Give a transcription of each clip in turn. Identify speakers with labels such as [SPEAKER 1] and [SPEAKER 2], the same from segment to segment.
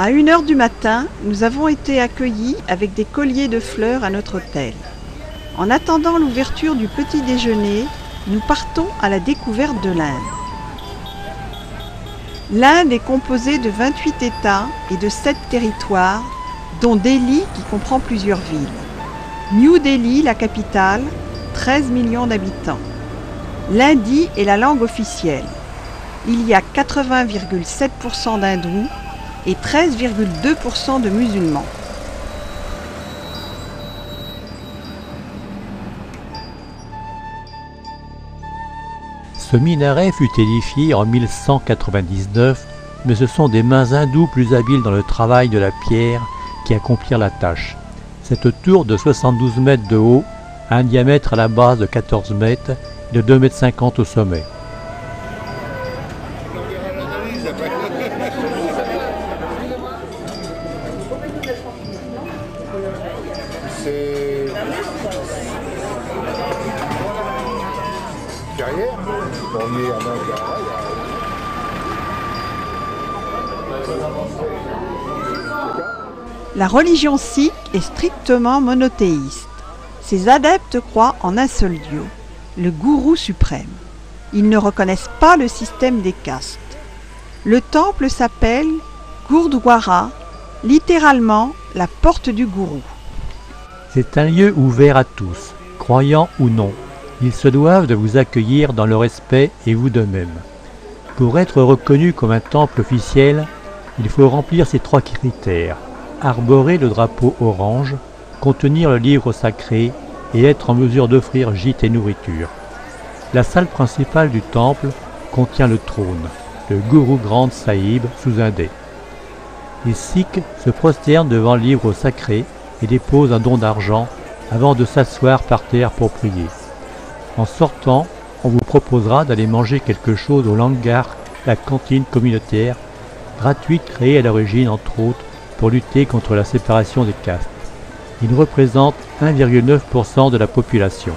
[SPEAKER 1] À 1 heure du matin, nous avons été accueillis avec des colliers de fleurs à notre hôtel. En attendant l'ouverture du petit déjeuner, nous partons à la découverte de l'Inde. L'Inde est composée de 28 États et de 7 territoires, dont Delhi qui comprend plusieurs villes. New Delhi, la capitale, 13 millions d'habitants. L'hindi est la langue officielle. Il y a 80,7% d'hindous et 13,2% de musulmans.
[SPEAKER 2] Ce minaret fut édifié en 1199, mais ce sont des mains hindoues plus habiles dans le travail de la pierre qui accomplirent la tâche. Cette tour de 72 mètres de haut a un diamètre à la base de 14 mètres et de 2,50 mètres au sommet.
[SPEAKER 1] La religion sikh est strictement monothéiste. Ses adeptes croient en un seul Dieu, le gourou suprême. Ils ne reconnaissent pas le système des castes. Le temple s'appelle Gurdwara, littéralement la porte du gourou.
[SPEAKER 2] C'est un lieu ouvert à tous, croyants ou non. Ils se doivent de vous accueillir dans le respect et vous de même. Pour être reconnu comme un temple officiel, il faut remplir ces 3 critères: arborer le drapeau orange, contenir le livre sacré et être en mesure d'offrir gîte et nourriture. La salle principale du temple contient le trône, le Guru Granth Sahib sous un dais. Les Sikhs se prosternent devant le livre sacré et déposent un don d'argent avant de s'asseoir par terre pour prier. En sortant, on vous proposera d'aller manger quelque chose au Langar, la cantine communautaire, gratuite créée à l'origine entre autres pour lutter contre la séparation des castes. Il représente 1,9% de la population.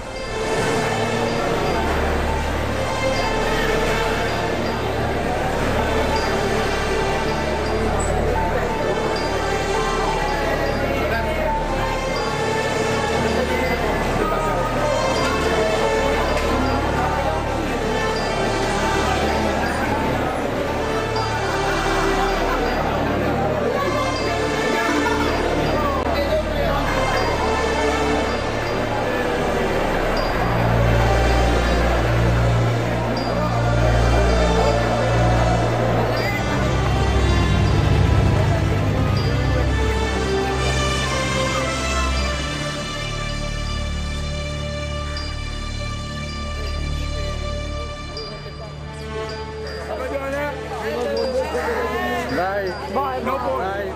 [SPEAKER 3] Bye. No more.
[SPEAKER 2] Bye.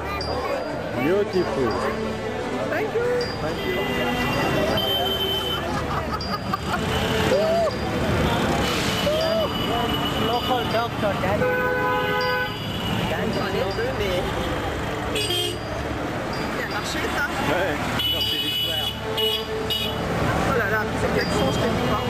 [SPEAKER 2] Beautiful.
[SPEAKER 3] Thank you.
[SPEAKER 2] Thank you.
[SPEAKER 3] Local doctor, Daddy. J'en ai deux, mais... Ça a marché, ça?
[SPEAKER 2] Ouais, merci l'histoire.
[SPEAKER 3] Oh là là, c'est quel son, je te dis pas.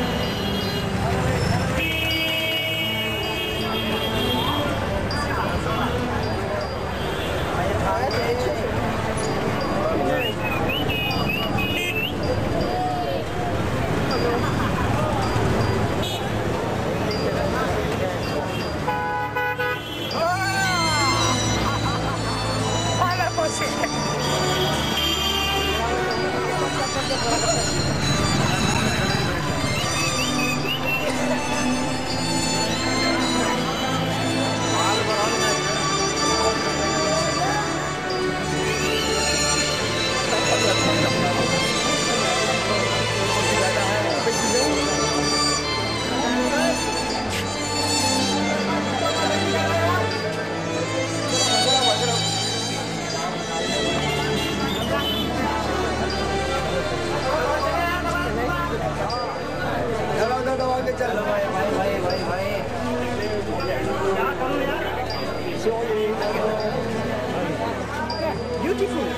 [SPEAKER 3] Beautiful.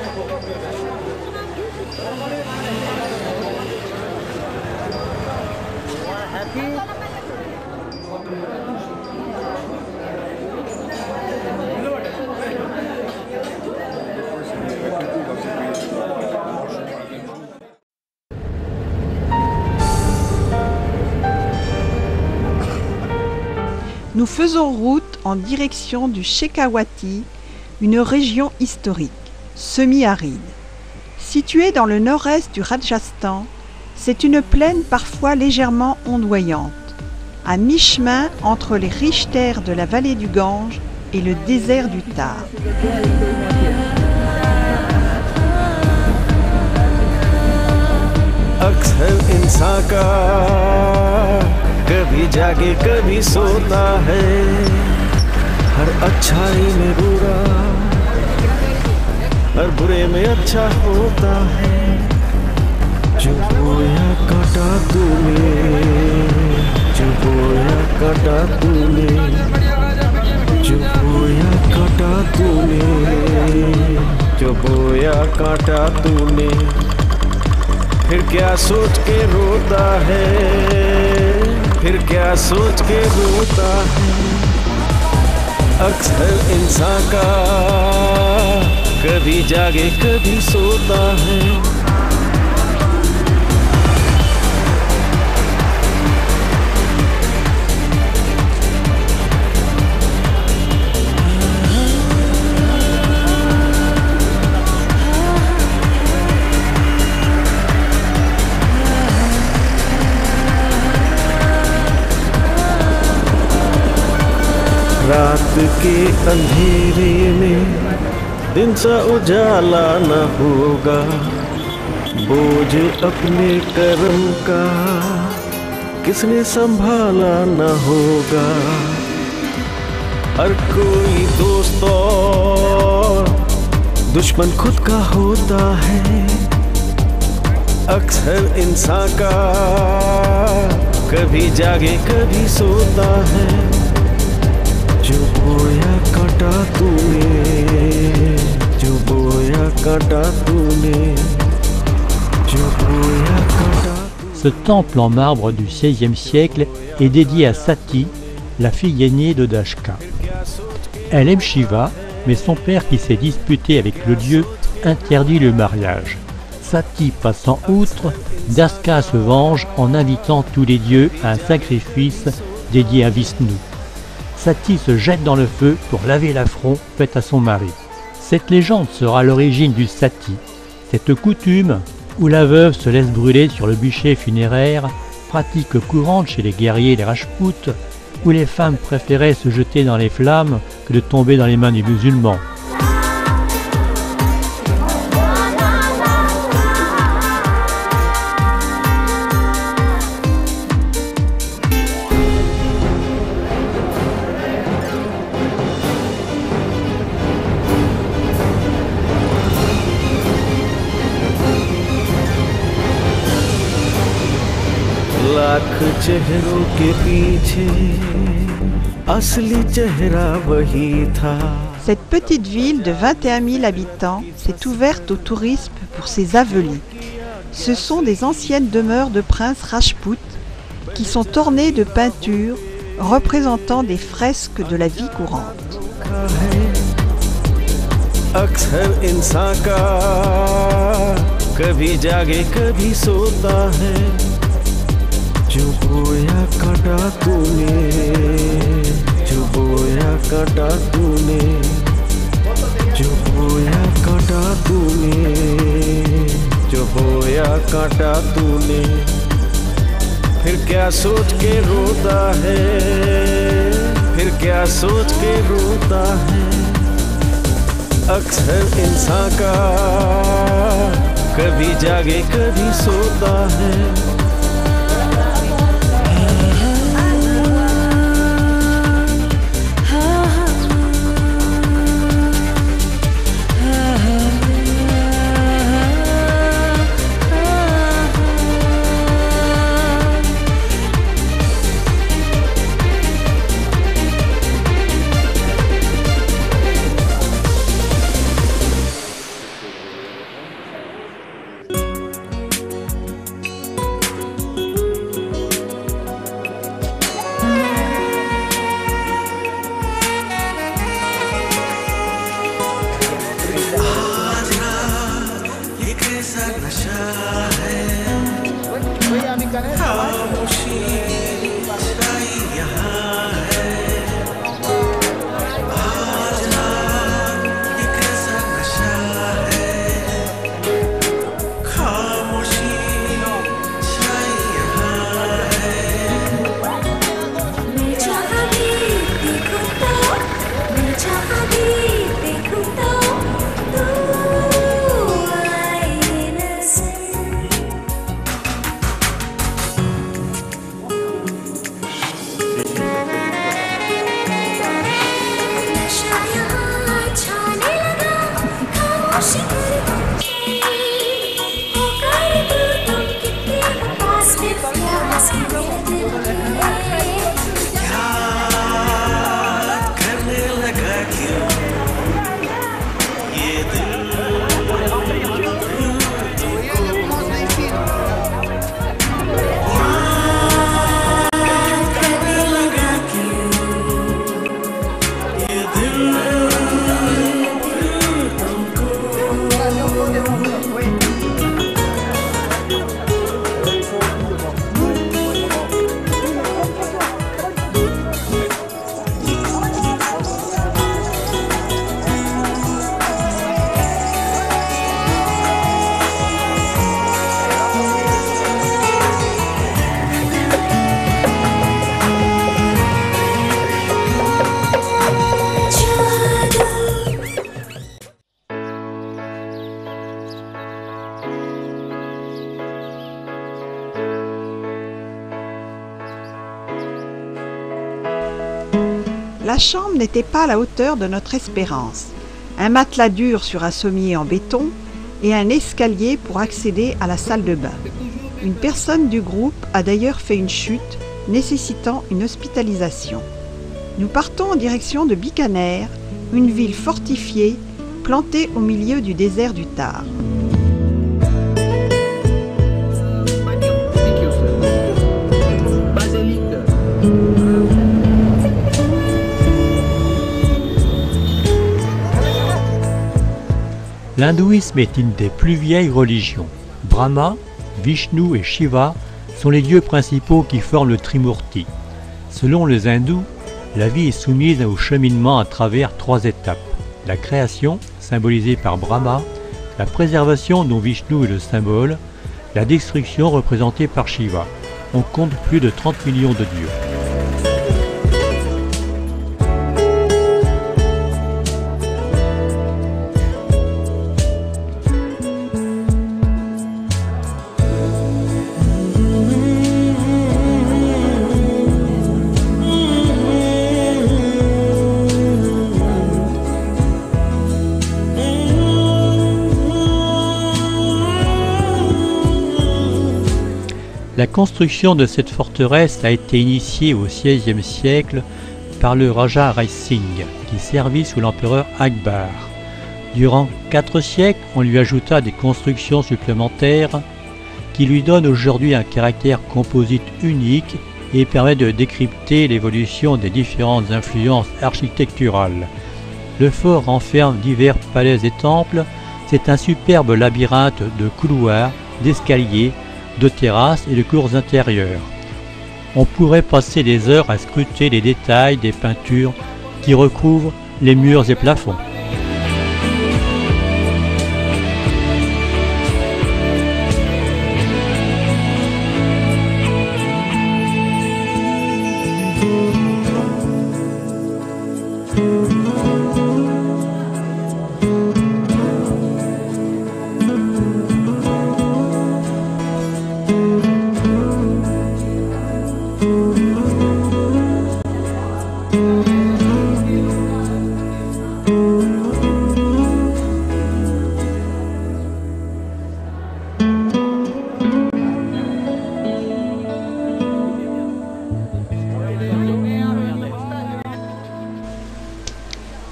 [SPEAKER 3] Happy?
[SPEAKER 1] Nous faisons route en direction du Shekhawati, une région historique, semi-aride. Située dans le nord-est du Rajasthan, c'est une plaine parfois légèrement ondoyante, à mi-chemin entre les riches terres de la vallée du Gange et le désert du Thar.
[SPEAKER 4] अक्सर इंसान का कभी जागे कभी सोता है हर अच्छाई में बुरा हर बुरे में अच्छा होता है जो बोया काटा तूने जो बोया काटा तूने जो बोया काटा तूने जो बोया काटा तूने फिर क्या सोच के रोता है फिर क्या सोच के रोता है अक्सर इंसान का कभी जागे कभी सोता है रात के अंधेरे में दिन सा उजाला न होगा बोझ अपने कर्म का किसने संभाला न होगा हर कोई दोस्त और दुश्मन खुद का होता है अक्सर इंसान का कभी जागे कभी सोता है जो बोया काटा तूने जो बोया काटा तूने जो बोया काटा
[SPEAKER 2] Ce temple en marbre du XVIe siècle est dédié à Sati, la fille aînée de Dashka. Elle aime Shiva, mais son père qui s'est disputé avec le dieu interdit le mariage. Sati passant outre, Dashka se venge en invitant tous les dieux à un sacrifice dédié à Vishnu. Sati se jette dans le feu pour laver l'affront fait à son mari. Cette légende sera l'origine du Sati, cette coutume où la veuve se laisse brûler sur le bûcher funéraire, pratique courante chez les guerriers et les Rajpouts, où les femmes préféraient se jeter dans les flammes que de tomber dans les mains des musulmans.
[SPEAKER 4] Lakh चेहरों के पीछे असली चेहरा वही था.
[SPEAKER 1] Cette petite ville de 21 000 habitants s'est ouverte au tourisme pour ses avelis. Ce sont des anciennes demeures de princes Rajpouts qui sont ornées de peintures représentant des fresques de la vie courante.
[SPEAKER 4] अक्सर इंसान का कभी जागे कभी सोता है जो बोया काटा तूने जो बोया काटा तूने जो बोया काटा तूने जो बोया काटा तूने फिर क्या सोच के रोता है फिर क्या सोच के रोता है अक्सर इंसान का कभी जागे कभी सोता है
[SPEAKER 1] La chambre n'était pas à la hauteur de notre espérance. Un matelas dur sur un sommier en béton et un escalier pour accéder à la salle de bain. Une personne du groupe a d'ailleurs fait une chute nécessitant une hospitalisation. Nous partons en direction de Bikaner, une ville fortifiée plantée au milieu du désert du Thar.
[SPEAKER 2] L'hindouisme est une des plus vieilles religions. Brahma, Vishnu et Shiva sont les dieux principaux qui forment le Trimurti. Selon les hindous, la vie est soumise au cheminement à travers 3 étapes. La création, symbolisée par Brahma, la préservation dont Vishnu est le symbole, la destruction représentée par Shiva. On compte plus de 30 millions de dieux. La construction de cette forteresse a été initiée au XVIe siècle par le Raja Rai Singh, qui servit sous l'empereur Akbar. Durant 4 siècles, on lui ajouta des constructions supplémentaires qui lui donnent aujourd'hui un caractère composite unique et permet de décrypter l'évolution des différentes influences architecturales. Le fort renferme divers palais et temples. C'est un superbe labyrinthe de couloirs, d'escaliers, de terrasses et de cours intérieures. On pourrait passer des heures à scruter les détails des peintures qui recouvrent les murs et plafonds.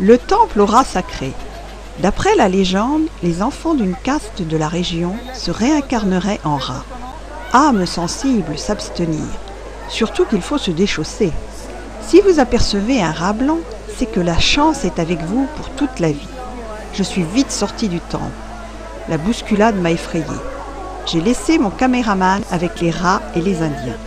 [SPEAKER 1] Le temple au rat sacré. D'après la légende, les enfants d'une caste de la région se réincarneraient en rats. Âme sensible, s'abstenir. Surtout qu'il faut se déchausser. Si vous apercevez un rat blanc, c'est que la chance est avec vous pour toute la vie. Je suis vite sorti du temple. La bousculade m'a effrayé. J'ai laissé mon caméraman avec les rats et les Indiens.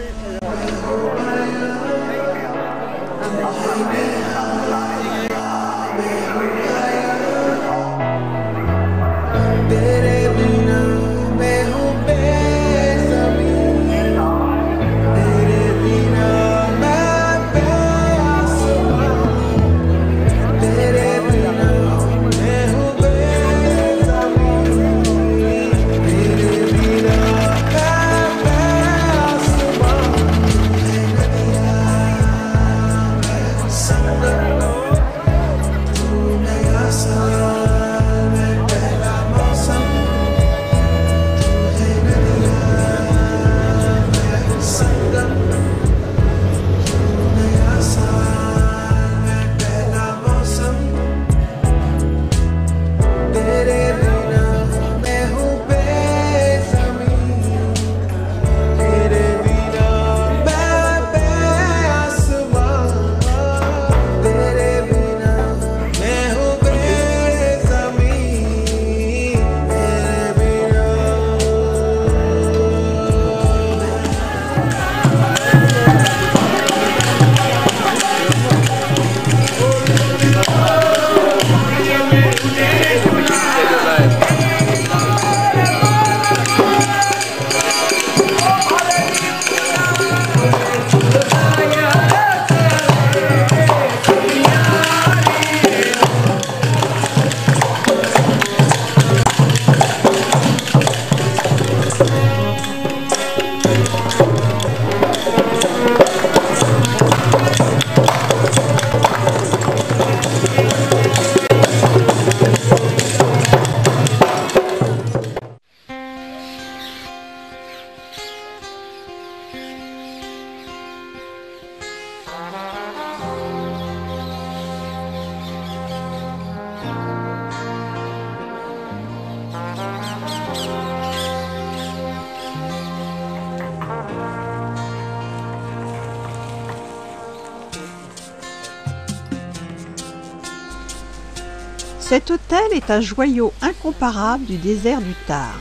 [SPEAKER 1] Cet hôtel est un joyau incomparable du désert du Thar.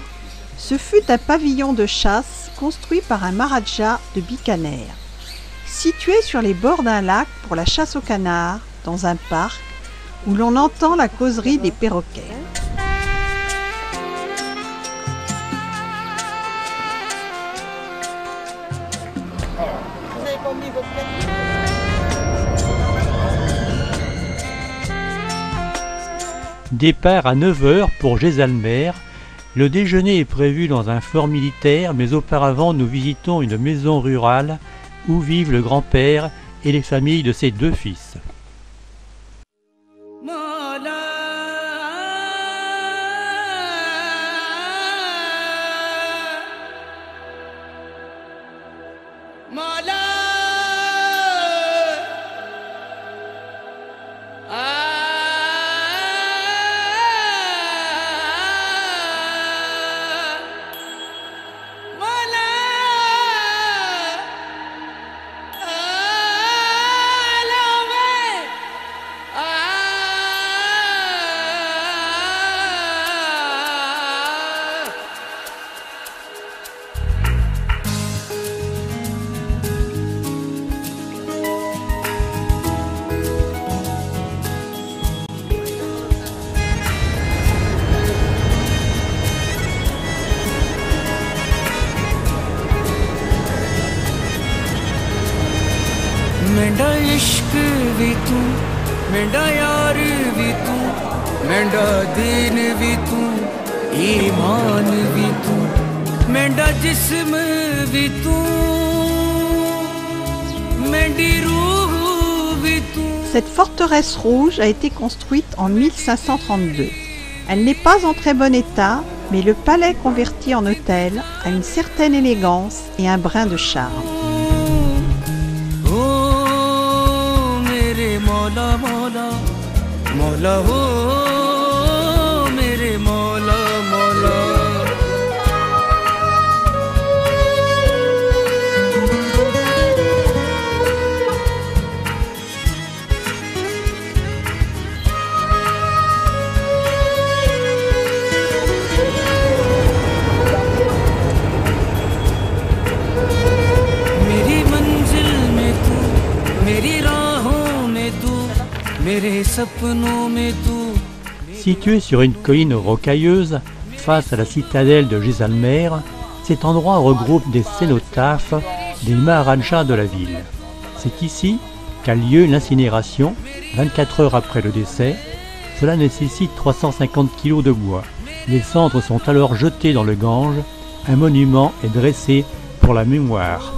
[SPEAKER 1] Ce fut un pavillon de chasse construit par un Maharaja de Bikaner. Situé sur les bords d'un lac pour la chasse aux canards, dans un parc où l'on entend la causerie des perroquets.
[SPEAKER 3] Vous n'avez pas oublié votre carte?
[SPEAKER 2] Départ à 9 h pour Jaisalmer. Le déjeuner est prévu dans un fort militaire, mais auparavant nous visitons une maison rurale où vivent le grand-père et les familles de ses 2 fils.
[SPEAKER 5] मेरा इश्क भी तू मेरा यार भी तू मेरा दीन भी तू ईमान भी तू मेरा जिस्म भी तू मेरी रूह भी तू.
[SPEAKER 1] Cette forteresse rouge a été construite en 1532. Elle n'est pas en très bon état, mais le palais converti en hôtel a une certaine élégance et un brin de charme.
[SPEAKER 5] मौला मौला मौला हो मेरे मौला मौला. मेरी मंजिल में तू मेरी राहों में तू.
[SPEAKER 2] Situé sur une colline rocailleuse, face à la citadelle de Jaisalmer, cet endroit regroupe des cénotaphes des Maharajas de la ville. C'est ici qu'a lieu l'incinération, 24 heures après le décès. Cela nécessite 350 kg de bois. Les cendres sont alors jetées dans le Gange. Un monument est dressé pour la mémoire.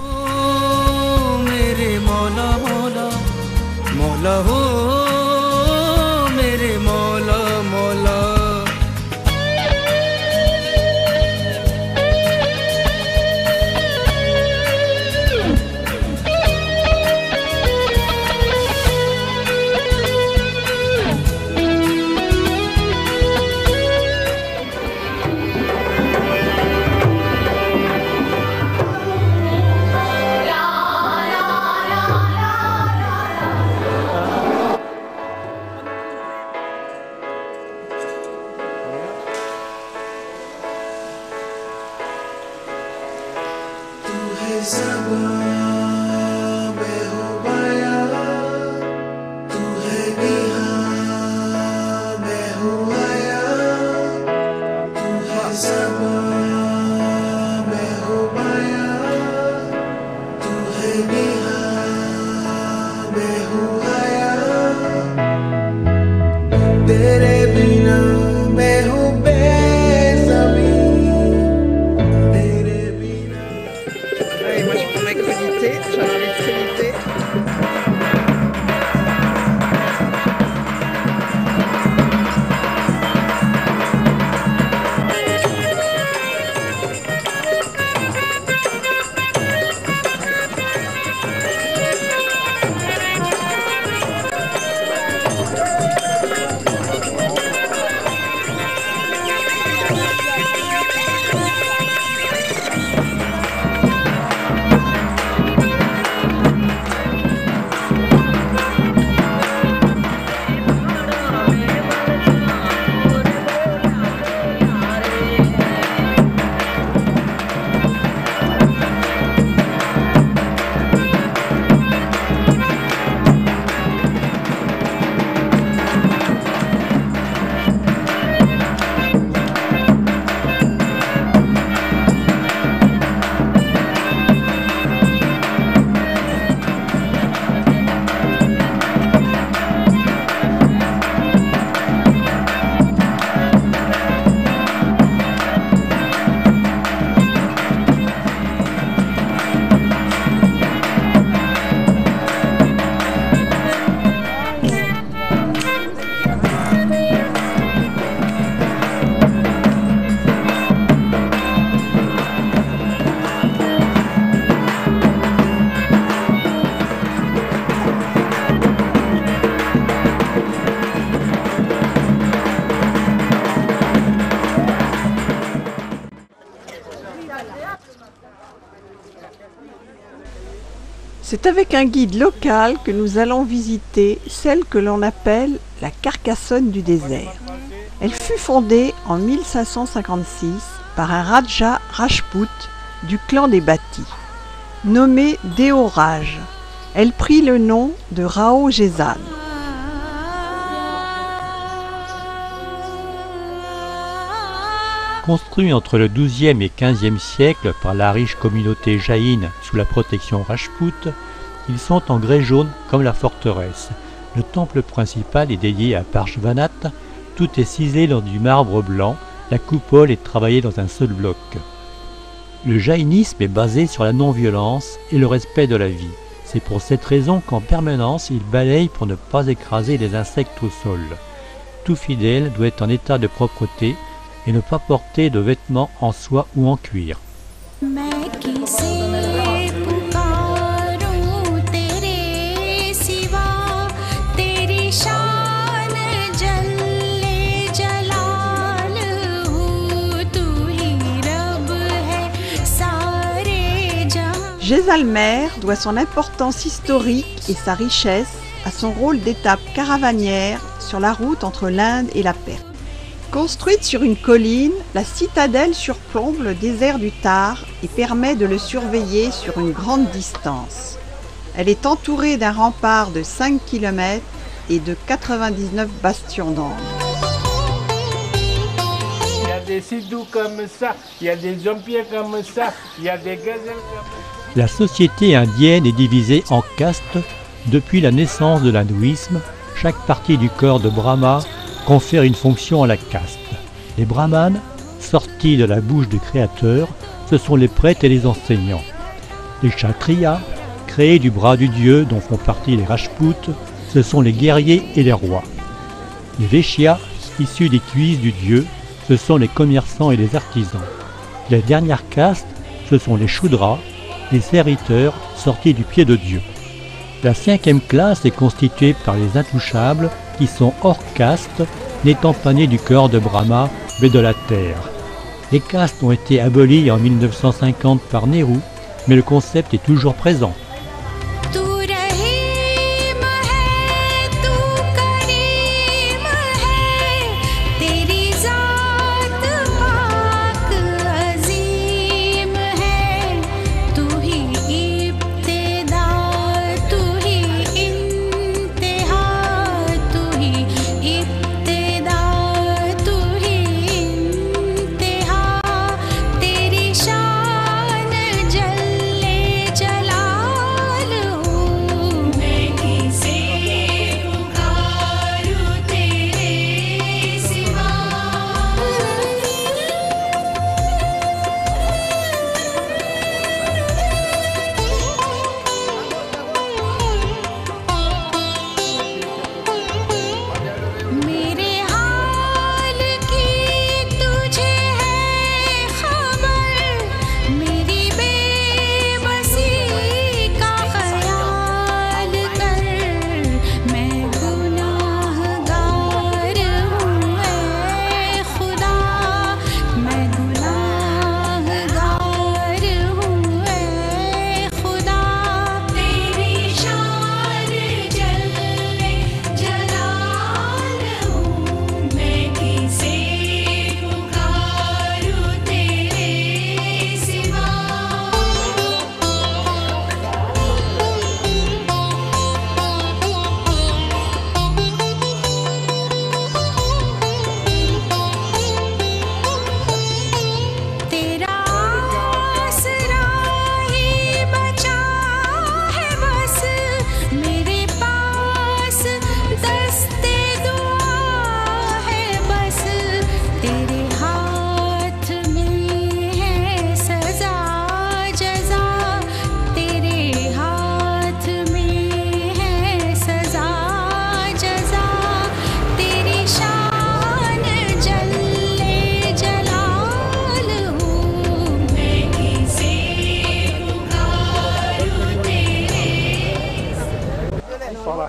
[SPEAKER 1] C'est avec un guide local que nous allons visiter celle que l'on appelle la Carcassonne du désert. Elle fut fondée en 1556 par un Raja Rajput du clan des Bhatti, nommé Deo Raj. Elle prit le nom de Rao Jaisalm.
[SPEAKER 2] Construit entre le XIIe et XVe siècle par la riche communauté jaïne sous la protection Rajput, ils sont en grès jaune comme la forteresse. Le temple principal est dédié à Parshvanath, tout est ciselé dans du marbre blanc, la coupole est travaillée dans un seul bloc. Le jaïnisme est basé sur la non-violence et le respect de la vie. C'est pour cette raison qu'en permanence il balaye pour ne pas écraser les insectes au sol. Tout fidèle doit être en état de propreté et ne pas porter de vêtements en soie ou en cuir.
[SPEAKER 1] Jaisalmer doit son importance historique et sa richesse à son rôle d'étape caravanière sur la route entre l'Inde et la Perse. Construite sur une colline, la citadelle surplombe le désert du Thar et permet de le surveiller sur une grande distance. Elle est entourée d'un rempart de 5 km et de 99 bastions d'angle.
[SPEAKER 6] Il y a des sidous comme ça, il y a des jompiers comme ça, il y a des gazelles comme ça.
[SPEAKER 2] La société indienne est divisée en castes depuis la naissance de l'hindouisme. Chaque partie du corps de Brahma confère une fonction à la caste. Les brahmanes, sortis de la bouche du Créateur, ce sont les prêtres et les enseignants. Les kshatriyas, créés du bras du dieu dont font partie les Rajputs, ce sont les guerriers et les rois. Les Vaishyas, issus des cuisses du dieu, ce sont les commerçants et les artisans. La dernière caste, ce sont les Shudras, les serviteurs sortis du pied de Dieu. La 5e classe est constituée par les intouchables qui sont hors caste, n'étant pas nés du corps de Brahma mais de la terre. Les castes ont été abolies en 1950 par Nehru, mais le concept est toujours présent.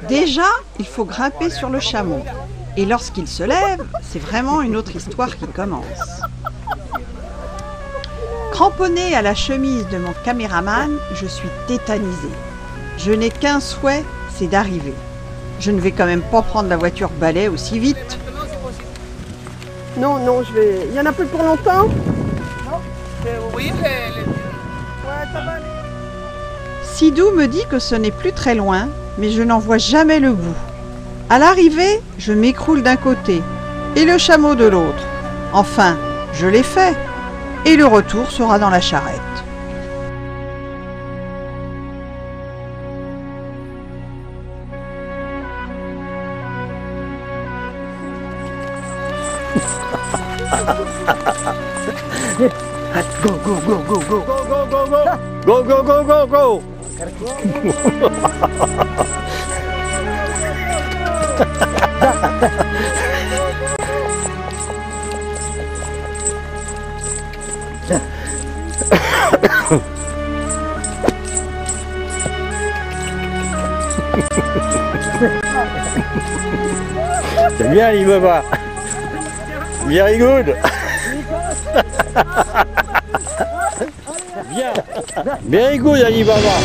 [SPEAKER 1] Déjà, il faut grimper sur le chameau. Et lorsqu'il se lève, c'est vraiment une autre histoire qui commence. Cramponné à la chemise de mon caméraman, je suis tétanisée. Je n'ai qu'un souhait, c'est d'arriver. Je ne vais quand même pas prendre la voiture balai aussi vite.
[SPEAKER 3] Non, non, je vais... Il y en a plus pour longtemps?
[SPEAKER 6] Vous voyez les...
[SPEAKER 3] Ouais, ça va aller.
[SPEAKER 1] Sidou me dit que ce n'est plus très loin, mais je n'en vois jamais le bout. À l'arrivée, je m'écroule d'un côté et le chameau de l'autre. Enfin, je l'ai fait. Et le retour sera dans la charrette.
[SPEAKER 7] Go, go, go, go, go, go, go, go, go, go, go, go, go, go. C'est bien, Alibaba. Very good. Bien. Very good, Alibaba.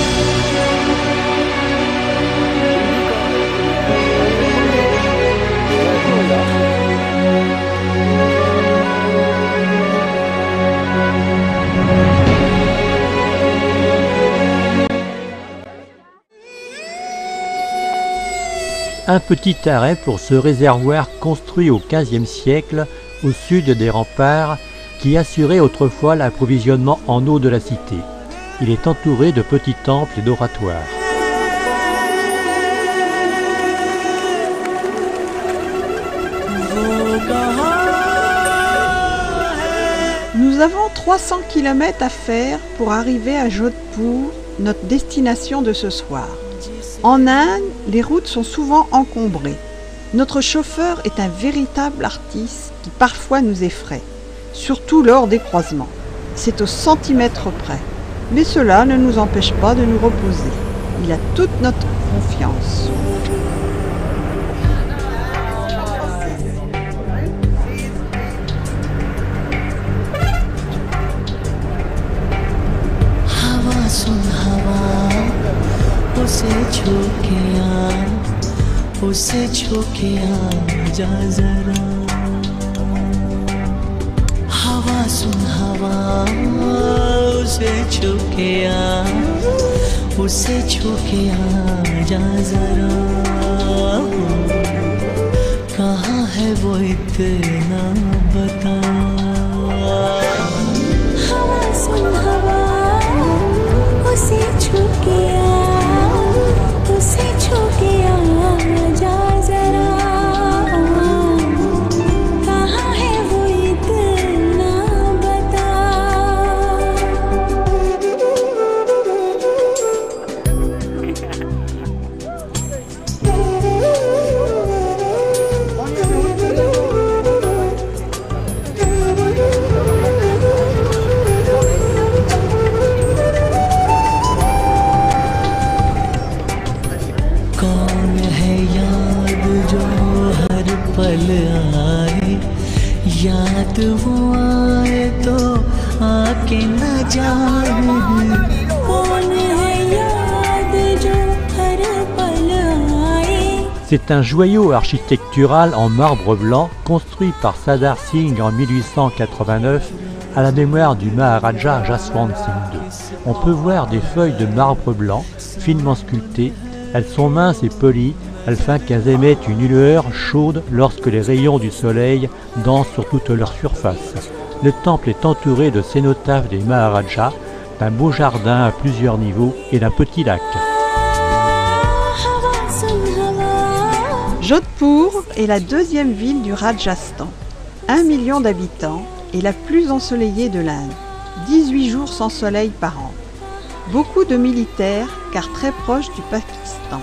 [SPEAKER 2] Un petit arrêt pour ce réservoir construit au XVe siècle au sud des remparts qui assurait autrefois l'approvisionnement en eau de la cité. Il est entouré de petits temples et d'oratoires.
[SPEAKER 1] Nous avons 300 km à faire pour arriver à Jodhpur, notre destination de ce soir. En Inde, les routes sont souvent encombrées. Notre chauffeur est un véritable artiste qui parfois nous effraie, surtout lors des croisements. C'est au centimètre près. Mais cela ne nous empêche pas de nous reposer. Il a toute notre confiance.
[SPEAKER 8] उसे छू के आजा जरा हवा सुन हवा उसे छू के आजा जरा कहाँ है वो इतना बता हवा सुन हवा उसे छू के आजा जरा कहाँ है वो इतना बता कौन है याद जो हर पल आए याद वो आए तो आके न जाए कौन है याद जो हर पल आए.
[SPEAKER 2] C'est un joyau architectural en marbre blanc construit par Sardar Singh en 1889 à la mémoire du Maharaja Jaswant Singh II. On peut voir des feuilles de marbre blanc finement sculptées. Elles sont minces et polies afin qu'elles émettent une lueur chaude lorsque les rayons du soleil dansent sur toute leur surface. Le temple est entouré de cénotaphes des Maharajas, d'un beau jardin à plusieurs niveaux et d'un petit lac.
[SPEAKER 1] Jodhpur est la deuxième ville du Rajasthan. 1 million d'habitants et la plus ensoleillée de l'Inde. 18 jours sans soleil par an. Beaucoup de militaires, car très proche du Pakistan.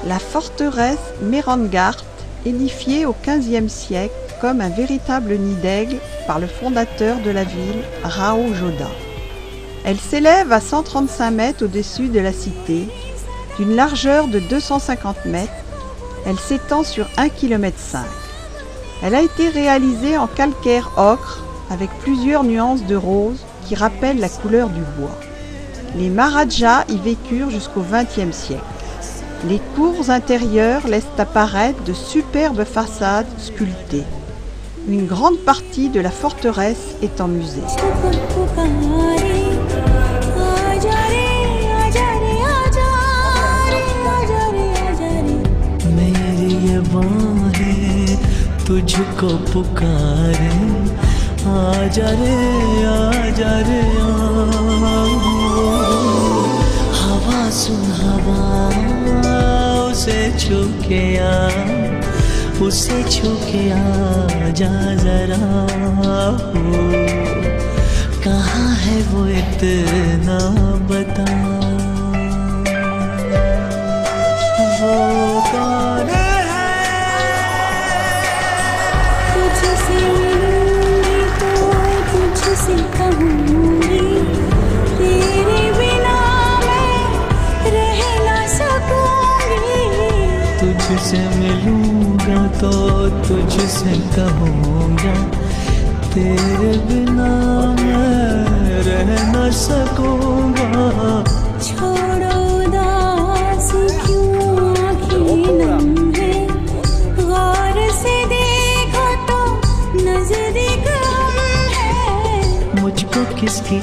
[SPEAKER 1] La forteresse Mehrangarh, édifiée au XVe siècle comme un véritable nid d'aigle par le fondateur de la ville, Rao Jodha. Elle s'élève à 135 mètres au-dessus de la cité, d'une largeur de 250 mètres. Elle s'étend sur 1,5 km. Elle a été réalisée en calcaire ocre avec plusieurs nuances de rose qui rappellent la couleur du bois. Les Maharajas y vécurent jusqu'au XXe siècle. Les cours intérieures laissent apparaître de superbes façades sculptées. Une grande partie de la forteresse est en musée.
[SPEAKER 8] तुझको पुकारे आजा रे हवा सुन हवा उसे छू के आ जा जरा कहाँ है वो इतना बता वो कौन तुझसे कहूँगी तेरे बिना मैं रह ना सकूँगी तुझसे मिलूँगा तो तुझसे कहूँगा तेरे बिना मैं रह ना सकूँगा छोड़ो उदास क्यों आँखें नम है गौर से देखो तो नजदीक मुझको किसकी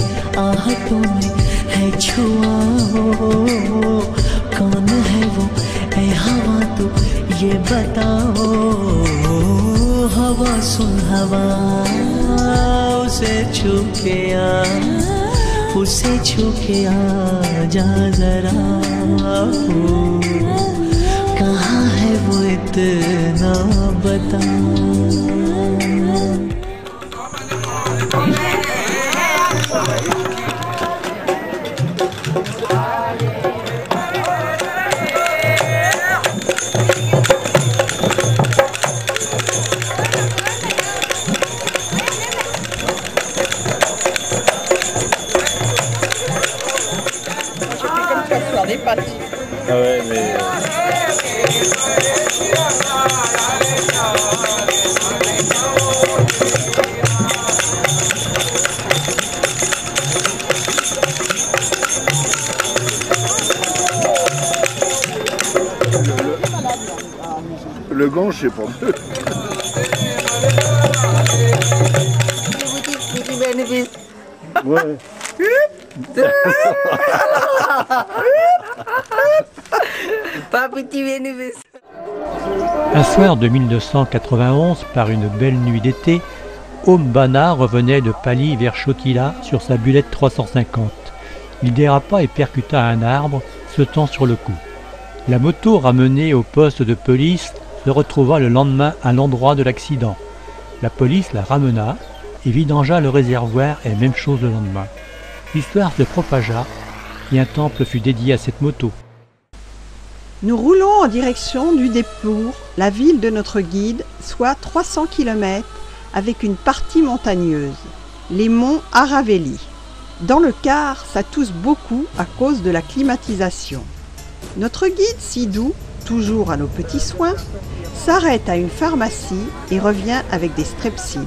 [SPEAKER 8] आहटों में है छुआ हो कौन है वो ऐ हवा तू ये बताओ हवा सुन हवा उसे छू के आ जा जरा कहाँ है वो इतना बता
[SPEAKER 7] Ah ouais, mais... Le gant, je sais pas. Ouais.
[SPEAKER 2] Un soir de 1991, par une belle nuit d'été, Om Bana revenait de Pali vers Chotila sur sa Bullet 350. Il dérapa et percuta un arbre, sautant sur le coup. La moto ramenée au poste de police se retrouva le lendemain à l'endroit de l'accident. La police la ramena et vidangea le réservoir et même chose le lendemain. L'histoire se propagea et un temple fut dédié à cette moto.
[SPEAKER 1] Nous roulons en direction du Udaipur, la ville de notre guide, soit 300 km, avec une partie montagneuse, les monts Aravalli. Dans le car, ça tousse beaucoup à cause de la climatisation. Notre guide Sidou, toujours à nos petits soins, s'arrête à une pharmacie et revient avec des strepsils.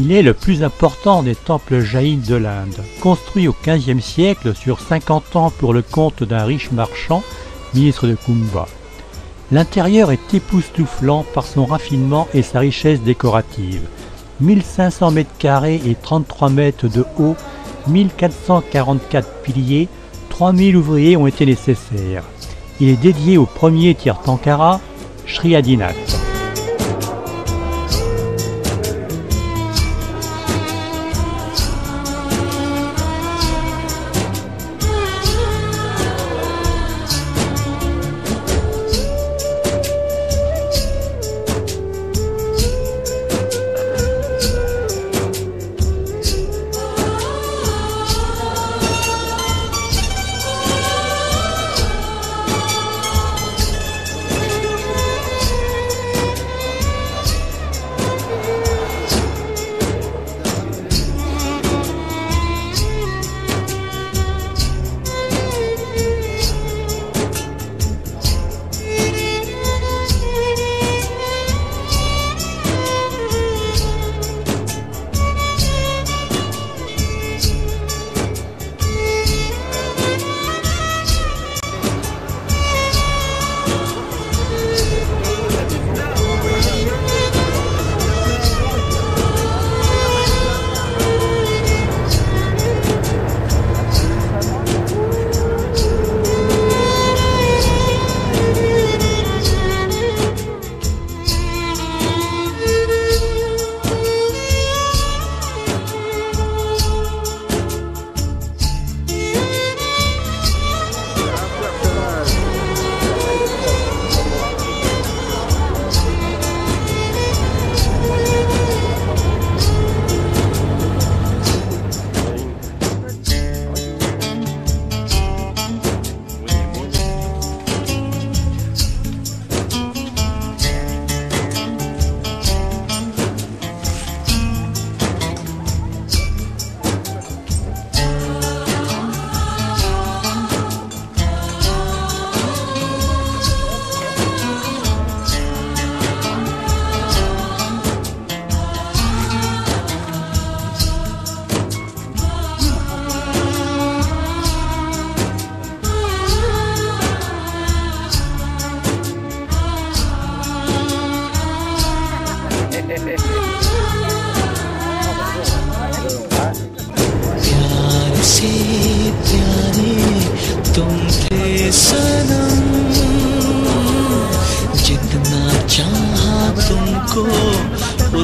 [SPEAKER 2] Il est le plus important des temples jaïns de l'Inde, construit au XVe siècle sur 50 ans pour le compte d'un riche marchand, ministre de Kumbha. L'intérieur est époustouflant par son raffinement et sa richesse décorative. 1500 mètres carrés et 33 mètres de haut, 1444 piliers, 3000 ouvriers ont été nécessaires. Il est dédié au premier Tirthankara, Sri Adinath.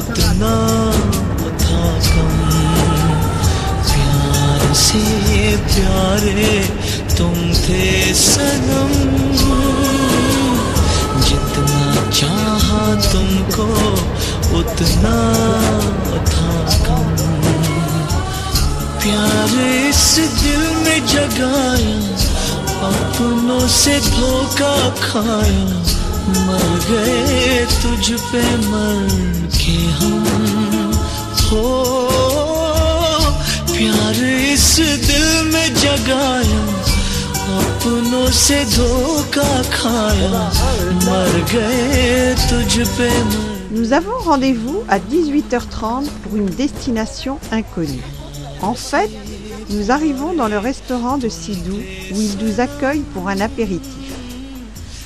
[SPEAKER 8] उतना था कम। प्यार से प्यारे तुम थे सनम, जितना चाहा तुमको उतना था कम। प्यार इस दिल में जगाया, अपनों से धोखा खाया, मर गए तुझ पे मर के हम। हो प्यार इस दिल में जगाया, अपनों से धोखा खाया, मर गए तुझ पे मर।
[SPEAKER 1] Nous avons rendez-vous à 18h30 pour une destination inconnue. En fait, nous arrivons dans le restaurant de Sidhu où il nous accueille pour un apéritif.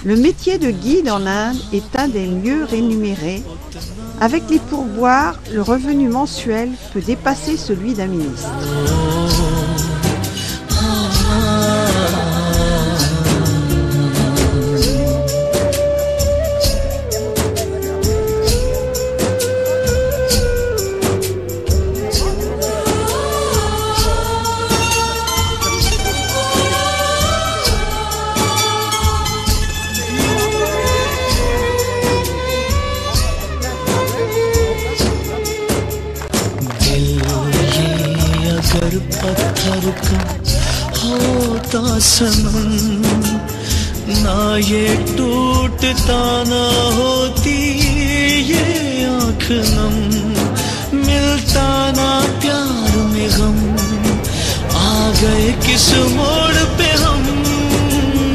[SPEAKER 1] Le métier de guide en Inde est un des mieux rémunérés. Avec les pourboires, le revenu mensuel peut dépasser celui d'un ministre.
[SPEAKER 8] पत्थर का होता सनम, ना ये टूटता ना होती ये आँख नम। मिलता ना प्यार में गम, आ गए किस मोड़ पे हम।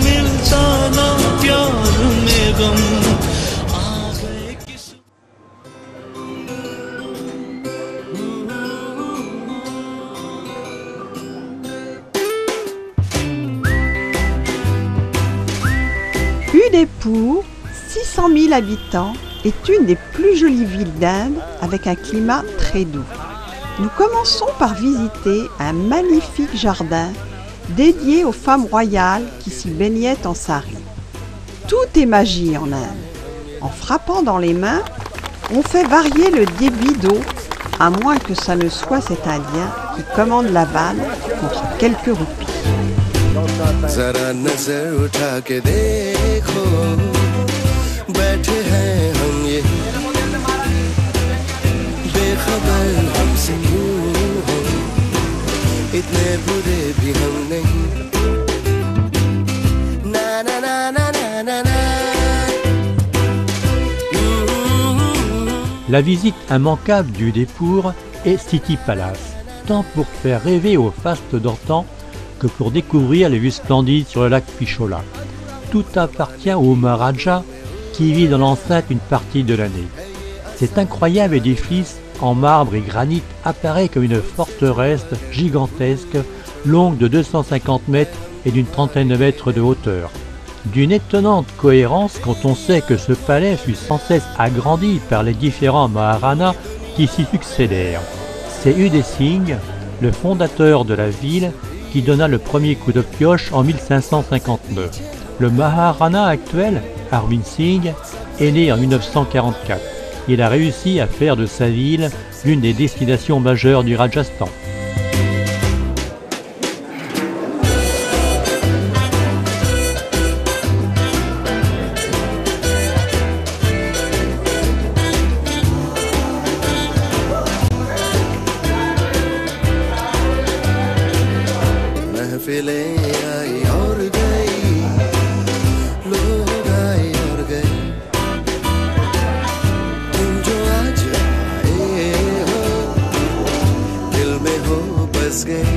[SPEAKER 8] मिलता ना प्यार में गम,
[SPEAKER 1] Udaipur, 600 000 habitants, est une des plus jolies villes d'Inde avec un climat très doux. Nous commençons par visiter un magnifique jardin dédié aux femmes royales qui s'y baignaient en sari. Tout est magie en Inde. En frappant dans les mains, on fait varier le débit d'eau, à moins que ça ne soit cet Indien qui commande la vanne contre quelques roupies.
[SPEAKER 4] जरा नजर उठा के देखो, बैठे हैं हम ये बेखबर हमसे क्यों हो, इतने बुरे भी हम नहीं। ना ना ना ना ना ना ना।
[SPEAKER 2] La visite immanquable du Udaipur est City Palace, tant pour faire rêver aux fastes d'antan que pour découvrir les vues splendides sur le lac Pichola. Tout appartient au Maharaja qui vit dans l'enceinte une partie de l'année. Cet incroyable édifice en marbre et granit apparaît comme une forteresse gigantesque, longue de 250 mètres et d'une trentaine de mètres de hauteur. D'une étonnante cohérence quand on sait que ce palais fut sans cesse agrandi par les différents Maharanas qui s'y succédèrent. C'est Uday Singh, le fondateur de la ville, qui donna le premier coup de pioche en 1559. Le Maharana actuel, Arvind Singh, est né en 1944. Il a réussi à faire de sa ville l'une des destinations majeures du Rajasthan.
[SPEAKER 4] आई और गई, लोग आए और गए, तुम जो आज आए हो, दिल में हो बस गए।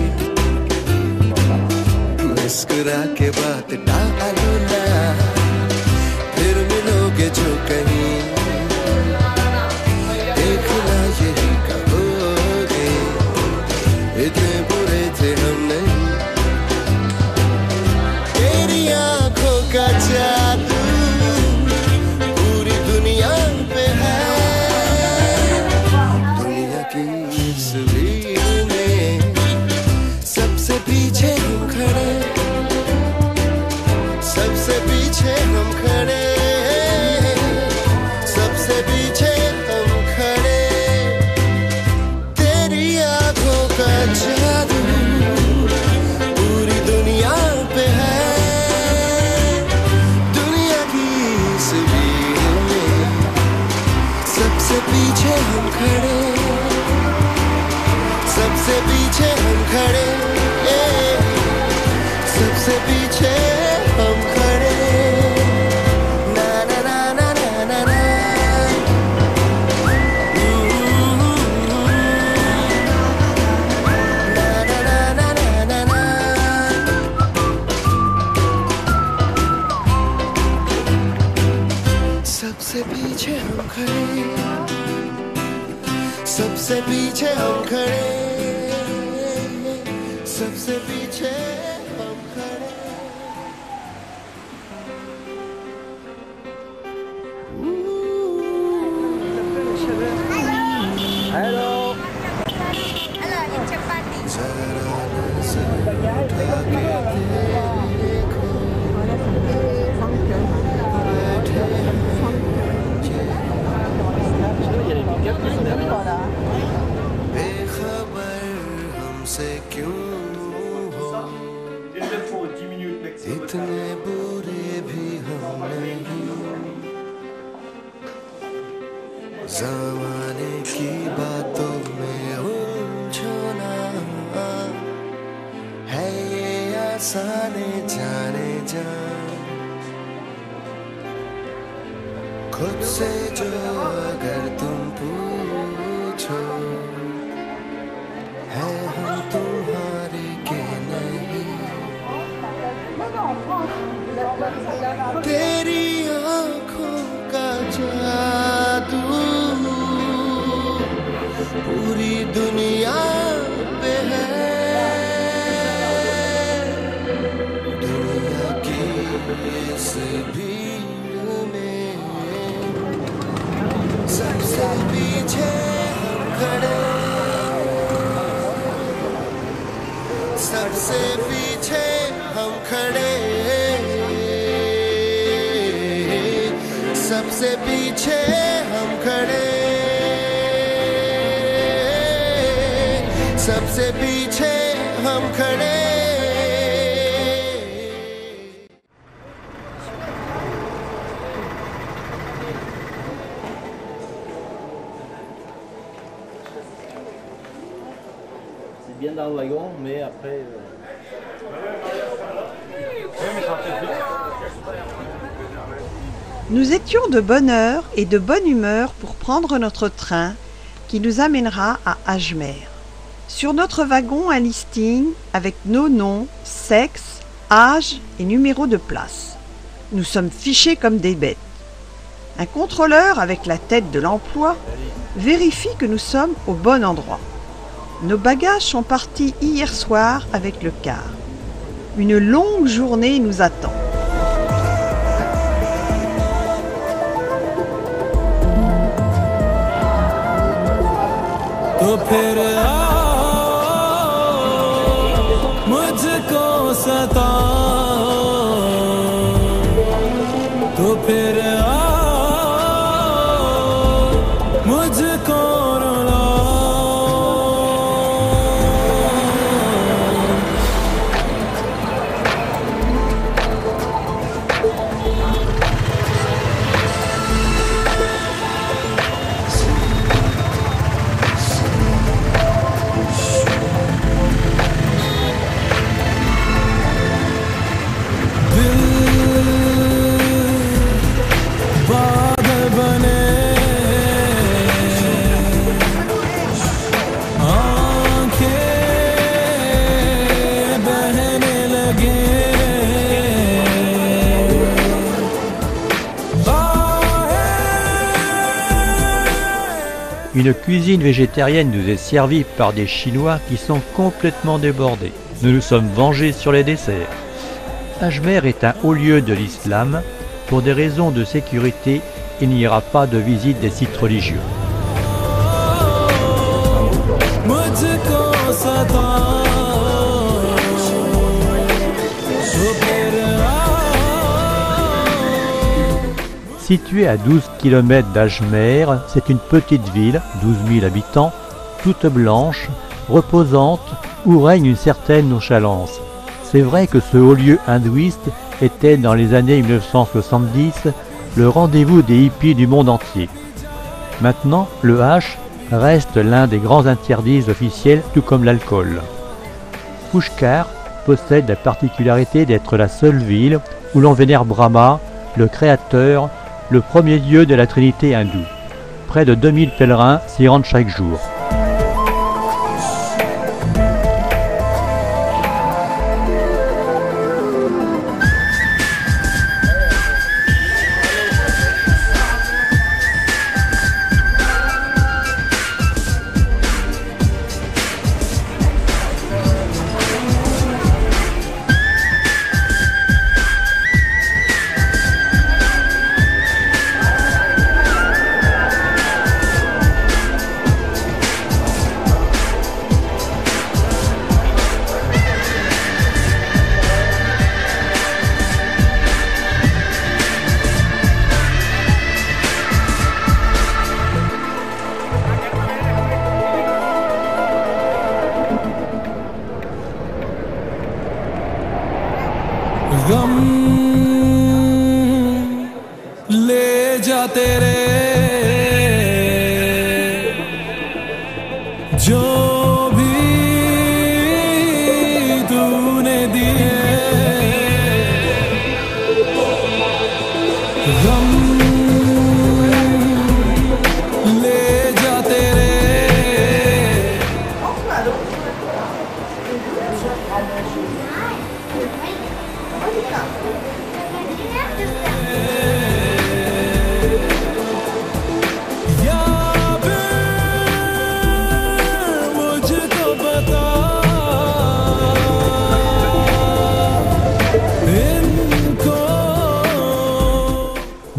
[SPEAKER 4] मुस्कुरा के बात डालो ना, फिर मिलोगे जो कहीं, देखना यही कहोगे, इतने बुरे थे हम नहीं। का जादू पूरी दुनिया पे है, दुनिया की इस भीड़ में सबसे पीछे हम खड़े, सबसे पीछे हम खड़े, सबसे पीछे हम खड़े। खड़े, सबसे पीछे हम खड़े, सबसे पीछे हम खड़े। ना ना ना ना ना ना ना, ना ना ना ना ना ना। सबसे पीछे हम खड़े, सबसे पीछे हम खड़े, सबसे पीछे हम खड़े।
[SPEAKER 7] Hello.
[SPEAKER 3] Alors, les chapatis.
[SPEAKER 4] जरा नजर उठा के देखो, बैठे हैं बेखबर हमसे क्यों हो, इतने बुरे भी हम नहीं। ज़माने की बातों में उलझना है ये आसान जाने जा। खुद से जो अगर तुम पूछो, है हम तुम्हारे के नहीं। तेरी आँखों का जादू पूरी दुनिया पे है, दुनिया की इस भीड़ में सबसे पीछे हम खड़े, सबसे पीछे हम खड़े, सबसे पीछे हम खड़े, सबसे पीछे हम खड़े।
[SPEAKER 7] C'est bien dans le wagon, mais après...
[SPEAKER 1] Nous étions de bonne heure et de bonne humeur pour prendre notre train qui nous amènera à Ajmer. Sur notre wagon, un listing avec nos noms, sexe, âge et numéro de place. Nous sommes fichés comme des bêtes. Un contrôleur avec la tête de l'emploi vérifie que nous sommes au bon endroit. Nos bagages sont partis hier soir avec le car. Une longue journée nous attend.
[SPEAKER 5] तो फिर आओ मुझको सताओ, तो फिर आओ मुझको
[SPEAKER 2] Une cuisine végétarienne nous est servie par des Chinois qui sont complètement débordés. Nous nous sommes vengés sur les desserts. Ajmer est un haut lieu de l'islam. Pour des raisons de sécurité, il n'y aura pas de visite des sites religieux. Située à 12 km d'Ajmer, c'est une petite ville, 12 000 habitants, toute blanche, reposante, où règne une certaine nonchalance. C'est vrai que ce haut lieu hindouiste était dans les années 1970 le rendez-vous des hippies du monde entier. Maintenant, le H reste l'un des grands interdits officiels, tout comme l'alcool. Pushkar possède la particularité d'être la seule ville où l'on vénère Brahma, le créateur, le premier dieu de la trinité hindoue. Près de 2000 pèlerins s'y rendent chaque jour.
[SPEAKER 5] गम ले जा तेरे जो भी तूने दिए गम ले जा तेरे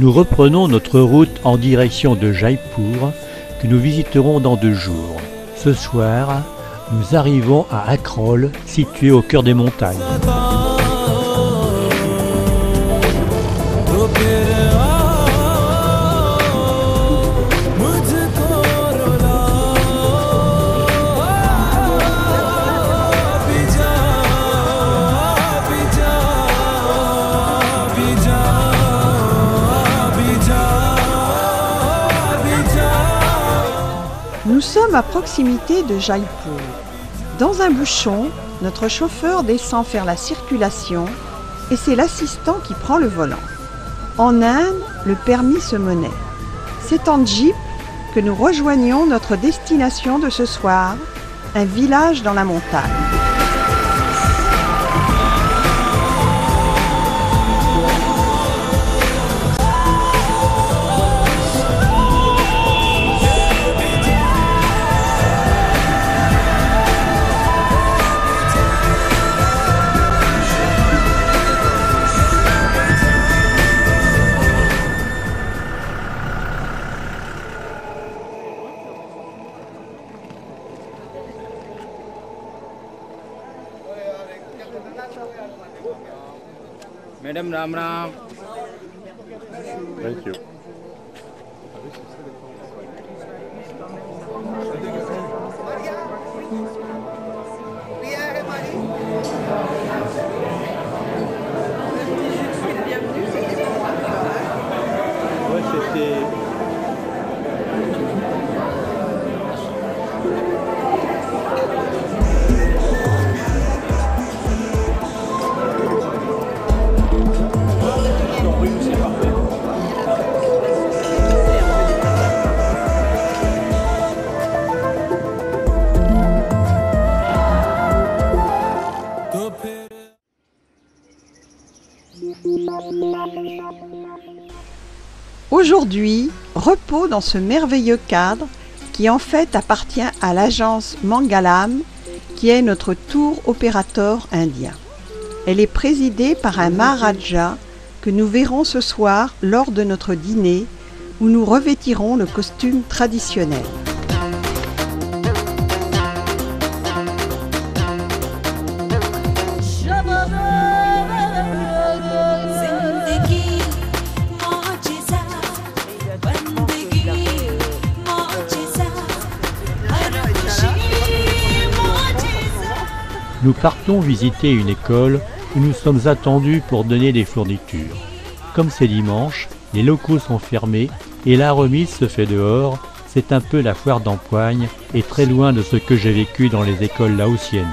[SPEAKER 2] Nous reprenons notre route en direction de Jaipur, que nous visiterons dans 2 jours. Ce soir, nous arrivons à Akhrol, situé au cœur des montagnes.
[SPEAKER 1] Nous sommes à proximité de Jaipur. Dans un bouchon, notre chauffeur descend faire la circulation et c'est l'assistant qui prend le volant. En Inde, le permis se monnaie. C'est en jeep que nous rejoignons notre destination de ce soir, un village dans la montagne.
[SPEAKER 6] Madam Ram Ram.
[SPEAKER 7] Thank you. Ouais, c'était...
[SPEAKER 1] Aujourd'hui, repos dans ce merveilleux cadre qui en fait appartient à l'agence Mangalam, qui est notre tour opérateur indien. Elle est présidée par un Maharaja que nous verrons ce soir lors de notre dîner où nous revêtirons le costume traditionnel.
[SPEAKER 2] Nous partons visiter une école où nous sommes attendus pour donner des fournitures. Comme c'est dimanche, les locaux sont fermés et la remise se fait dehors, c'est un peu la foire d'empoigne et très loin de ce que j'ai vécu dans les écoles laotiennes.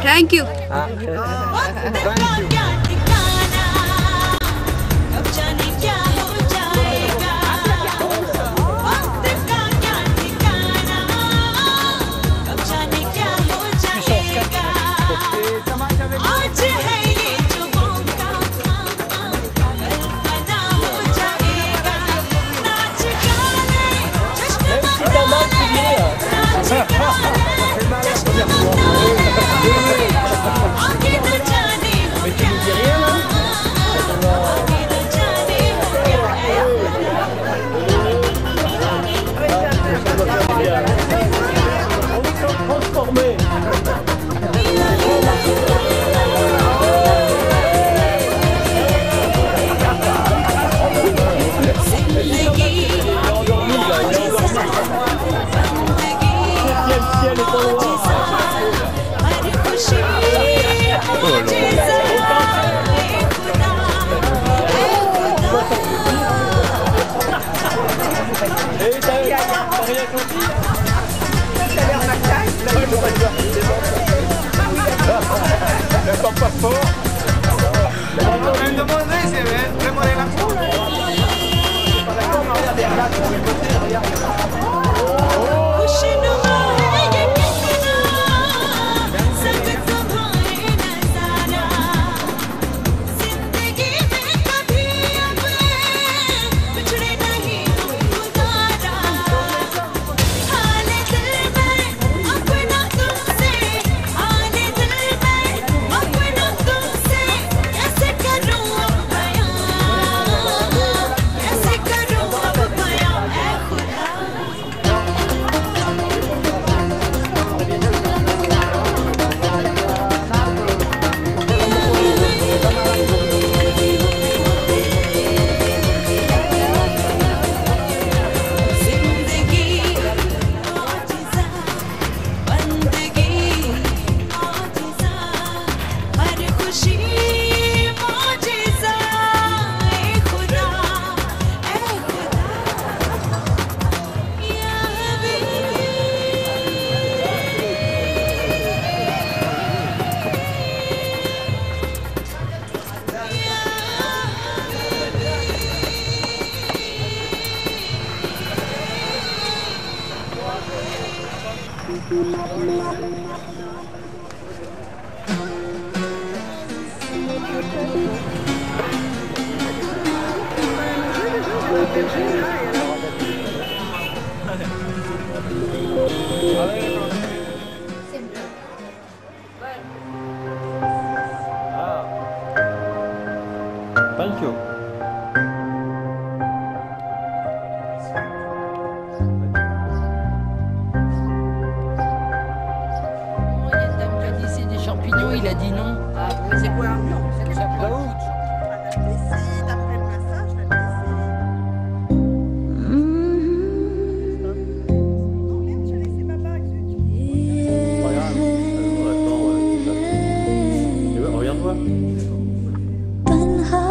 [SPEAKER 9] Thank you.
[SPEAKER 7] Thank you.
[SPEAKER 10] Des champignons, il a dit non.
[SPEAKER 3] Ah, mais c'est quoi? Non, c'est
[SPEAKER 10] Ça
[SPEAKER 3] quoi?
[SPEAKER 10] prend.
[SPEAKER 3] La vessie, d'après le massage, la vessie. Non, merde, j'ai laissé ma bague, zut.
[SPEAKER 7] Pas grave. On attend. Regarde-toi.
[SPEAKER 8] तन्हा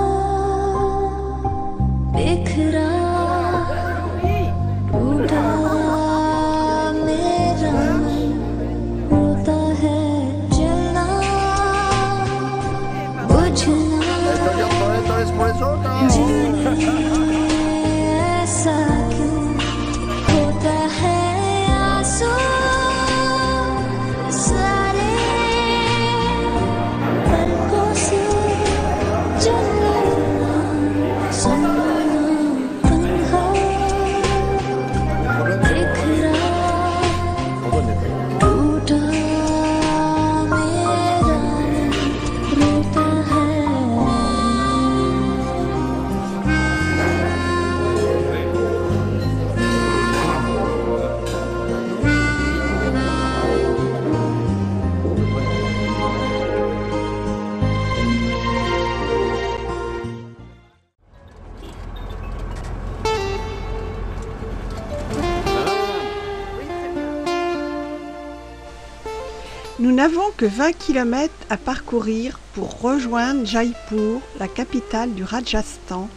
[SPEAKER 1] Nous n'avons que 20 km à parcourir pour rejoindre Jaipur, la capitale du Rajasthan,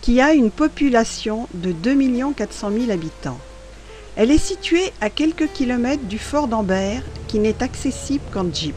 [SPEAKER 1] qui a une population de 2 400 000 habitants. Elle est située à quelques kilomètres du fort d'Amber, qui n'est accessible qu'en jeep.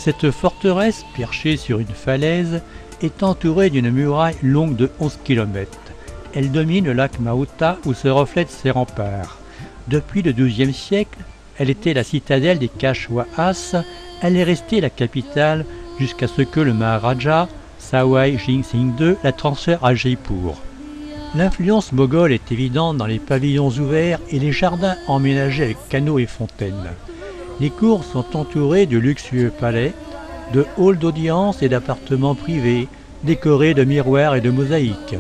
[SPEAKER 2] Cette forteresse, perchée sur une falaise, est entourée d'une muraille longue de 11 km. Elle domine le lac Mahota où se reflètent ses remparts. Depuis le XIIe siècle, elle était la citadelle des Kashwaas. Elle est restée la capitale jusqu'à ce que le Maharaja Sawai Jing Singh II la transfère à Jaipur. L'influence moghole est évidente dans les pavillons ouverts et les jardins emménagés avec canaux et fontaines. Les cours sont entourées de luxueux palais, de halls d'audience et d'appartements privés, décorés de miroirs et de mosaïques.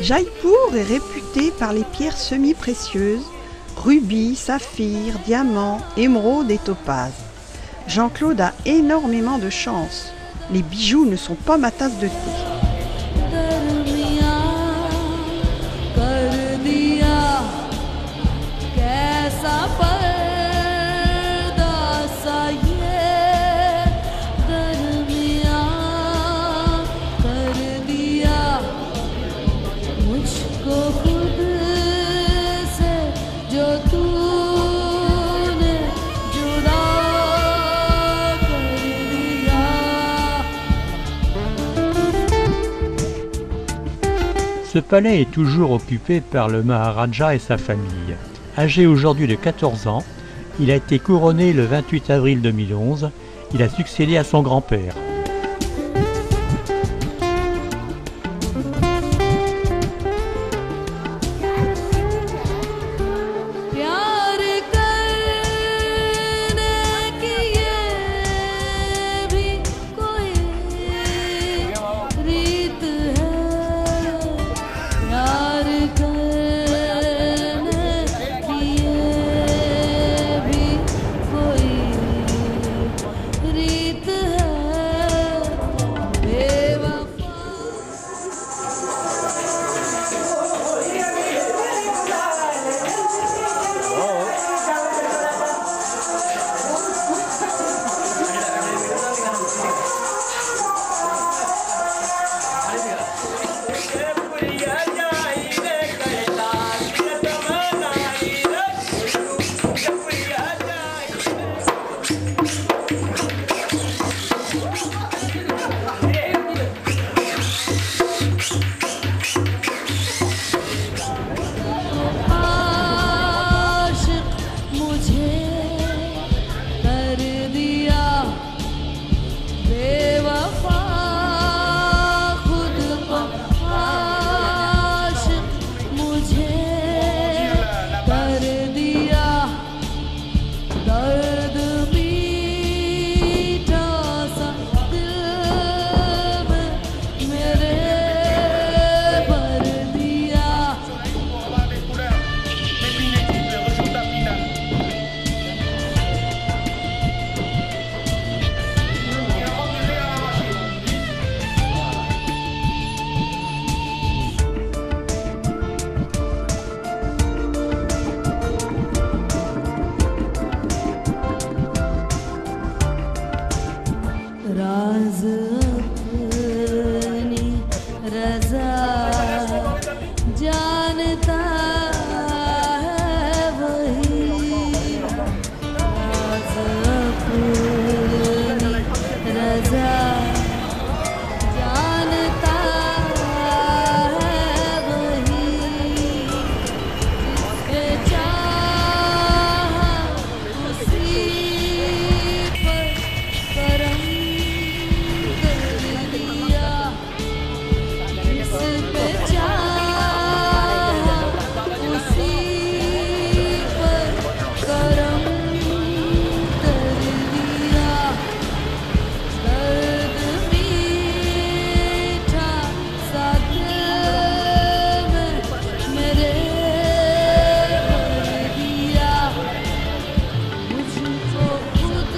[SPEAKER 1] Jaipur est réputé par les pierres semi-précieuses, rubis, saphirs, diamants, émeraudes et topazes. Jean-Claude a énormément de chance. Les bijoux ne sont pas ma tasse de thé.
[SPEAKER 2] Ce palais est toujours occupé par le Maharaja et sa famille. Âgé aujourd'hui de 14 ans, il a été couronné le 28 avril 2011. Il a succédé à son grand-père.
[SPEAKER 8] जानता है वही राज अपनी रजा जानता है वही जिसके चाह उसी पर करम कर दिया जिस पे चाह उसी पर करम कर दिया दर्द मीठा सा दिल में मेरे भर दिया मुझको खुद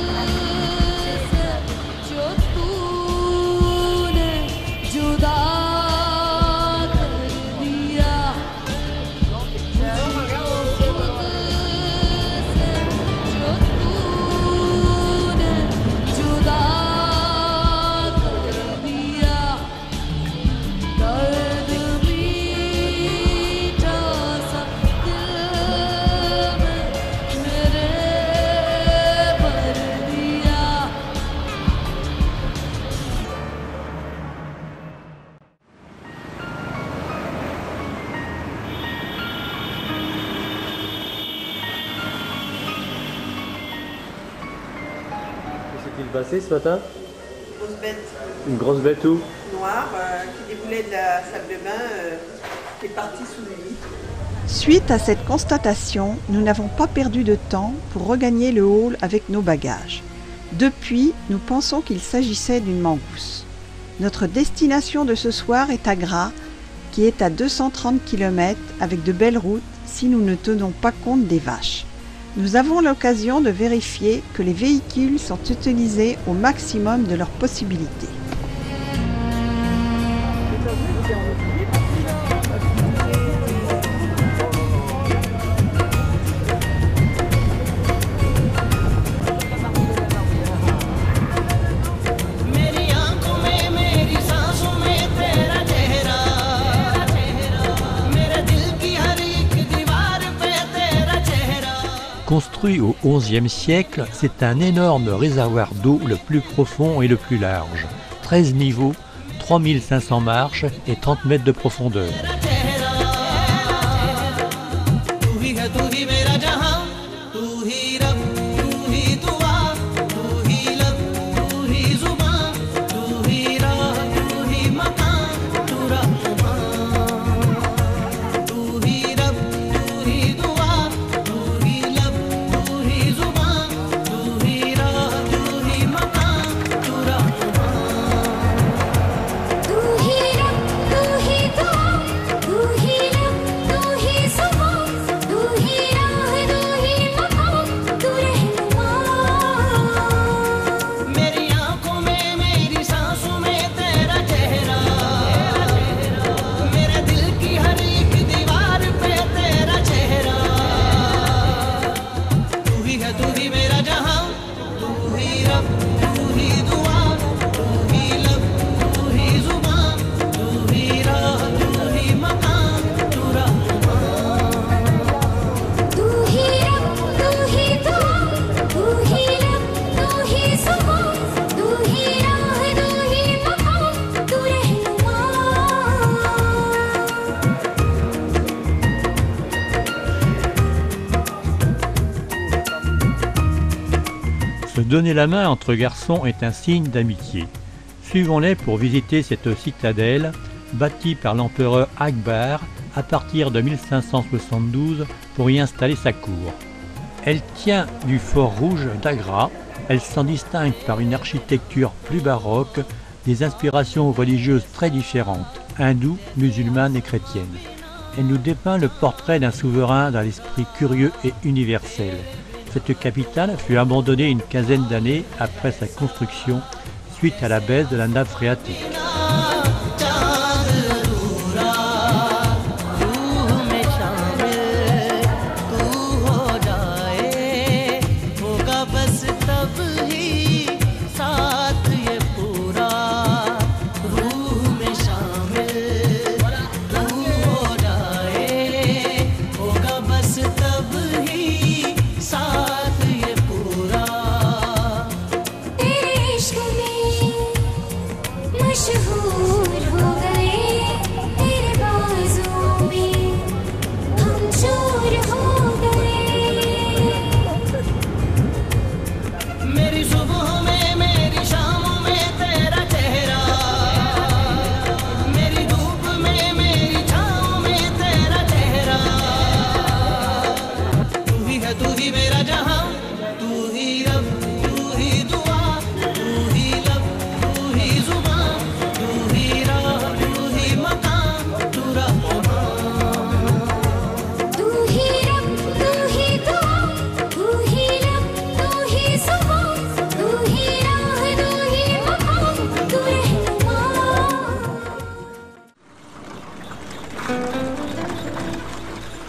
[SPEAKER 8] से जो तूने जुदा कर दिया मुझको खुद से जो तूने जुदा कर दिया दर्द मीठा सा दिल में मेरे भर दिया
[SPEAKER 2] Que s'est-il passé ce matin?
[SPEAKER 3] Grosse bête
[SPEAKER 2] Une grosse bête où?
[SPEAKER 3] noire qui déboulait de la salle de bain, qui est partie sous le lit.
[SPEAKER 1] Suite à cette constatation, nous n'avons pas perdu de temps pour regagner le hall avec nos bagages. Depuis, nous pensons qu'il s'agissait d'une mangouste. Notre destination de ce soir est Agra, qui est à 230 km avec de belles routes si nous ne tenons pas compte des vaches. Nous avons l'occasion de vérifier que les véhicules sont utilisés au maximum de leurs possibilités.
[SPEAKER 5] मेरी आंखों में मेरी सांसों में तेरा चेहरा मेरे दिल की हर एक दीवार पे तेरा चेहरा
[SPEAKER 2] Construit au XIe siècle, c'est un énorme réservoir d'eau le plus profond et le plus large. 13 niveaux, 3500 marches et 30 mètres de profondeur.
[SPEAKER 5] तू ही है तू ही मेरा जहां तू ही रब तू ही दुआ तू ही लब तू ही जुबान तू ही राह तू ही मकान तू रहमान तू ही रब तू ही दुआ तू ही लब तू ही जुबान तू ही राह तू ही मकान तू रहमान
[SPEAKER 8] तू ही रब तू ही दुआ तू ही लब तू ही जुबान तू ही राह तू ही मकान तू रहनुमा
[SPEAKER 5] मेरी आंखों में मेरी सांसों में तेरा चेहरा मेरे दिल की हर एक दीवार पे तेरा चेहरा तू ही है तू ही मेरा जहां तू ही रब तू ही दुआ तू ही लब तू ही जुबान तू ही राह तू ही मकान तू रहमान
[SPEAKER 8] तू ही रब तू ही दुआ तू ही लब तू ही जुबान तू ही राह तू ही मकान तू रहनुमा
[SPEAKER 2] Se donner la main entre garçons est un signe d'amitié. Suivons-les pour visiter cette citadelle bâtie par l'empereur Akbar à partir de 1572 pour y installer sa cour. Elle tient du fort rouge d'Agra, elle s'en distingue par une architecture plus baroque, des inspirations religieuses très différentes, hindoues, musulmanes et chrétiennes. Elle nous dépeint le portrait d'un souverain dans l'esprit curieux et universel. Cette capitale fut abandonnée une quinzaine d'années après sa construction suite à la baisse de la nappe phréatique.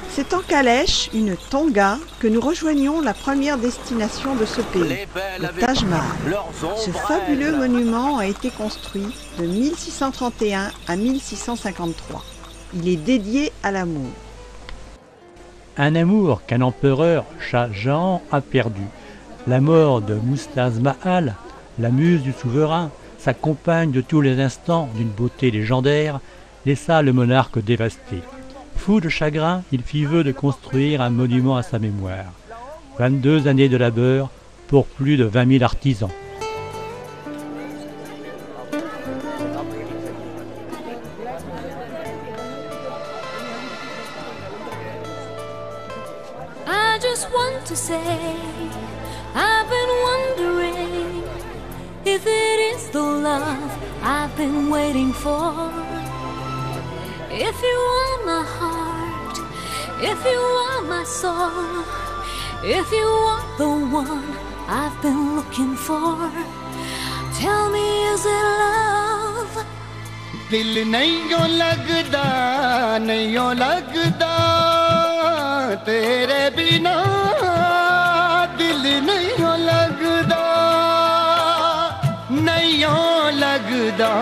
[SPEAKER 1] C'est en calèche, une tonga, que nous rejoignons la première destination de ce pays, le Taj Mahal. Ce fabuleux monument a été construit de 1631 à 1653. Il est dédié à l'amour.
[SPEAKER 2] Un amour qu'un empereur, Shah Jahan, a perdu. La mort de Mumtaz Mahal, la muse du souverain, sa compagne de tous les instants d'une beauté légendaire, laissa le monarque dévasté. Fou de chagrin, il fit vœu de construire un monument à sa mémoire. 22 années de labeur pour plus de 20 000 artisans.
[SPEAKER 8] I just want to say, I've been wondering if it is the love I've been waiting for. If you are my heart, if you are my soul, if you are the one I've been looking for, tell me, is it love?
[SPEAKER 9] दिल नहीं यो लगदा, नहीं यो लगदा, तेरे बिना दिल नहीं यो लगदा, नहीं यो लगदा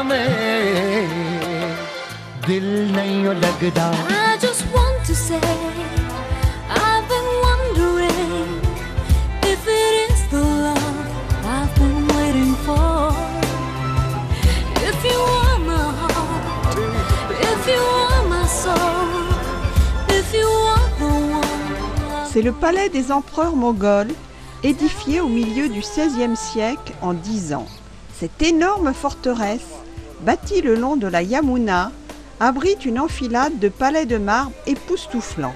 [SPEAKER 9] मैं दिल नहीं यो लगदा.
[SPEAKER 8] I just want to say, I've been wondering if it is the love I've been waiting for. If you are my heart, if you are my soul, if you are the one.
[SPEAKER 1] C'est le palais des empereurs mongols, édifié au milieu du XVIe siècle en 10 ans. Cette énorme forteresse, bâtie le long de la Yamuna, abrite une enfilade de palais de marbre époustouflants,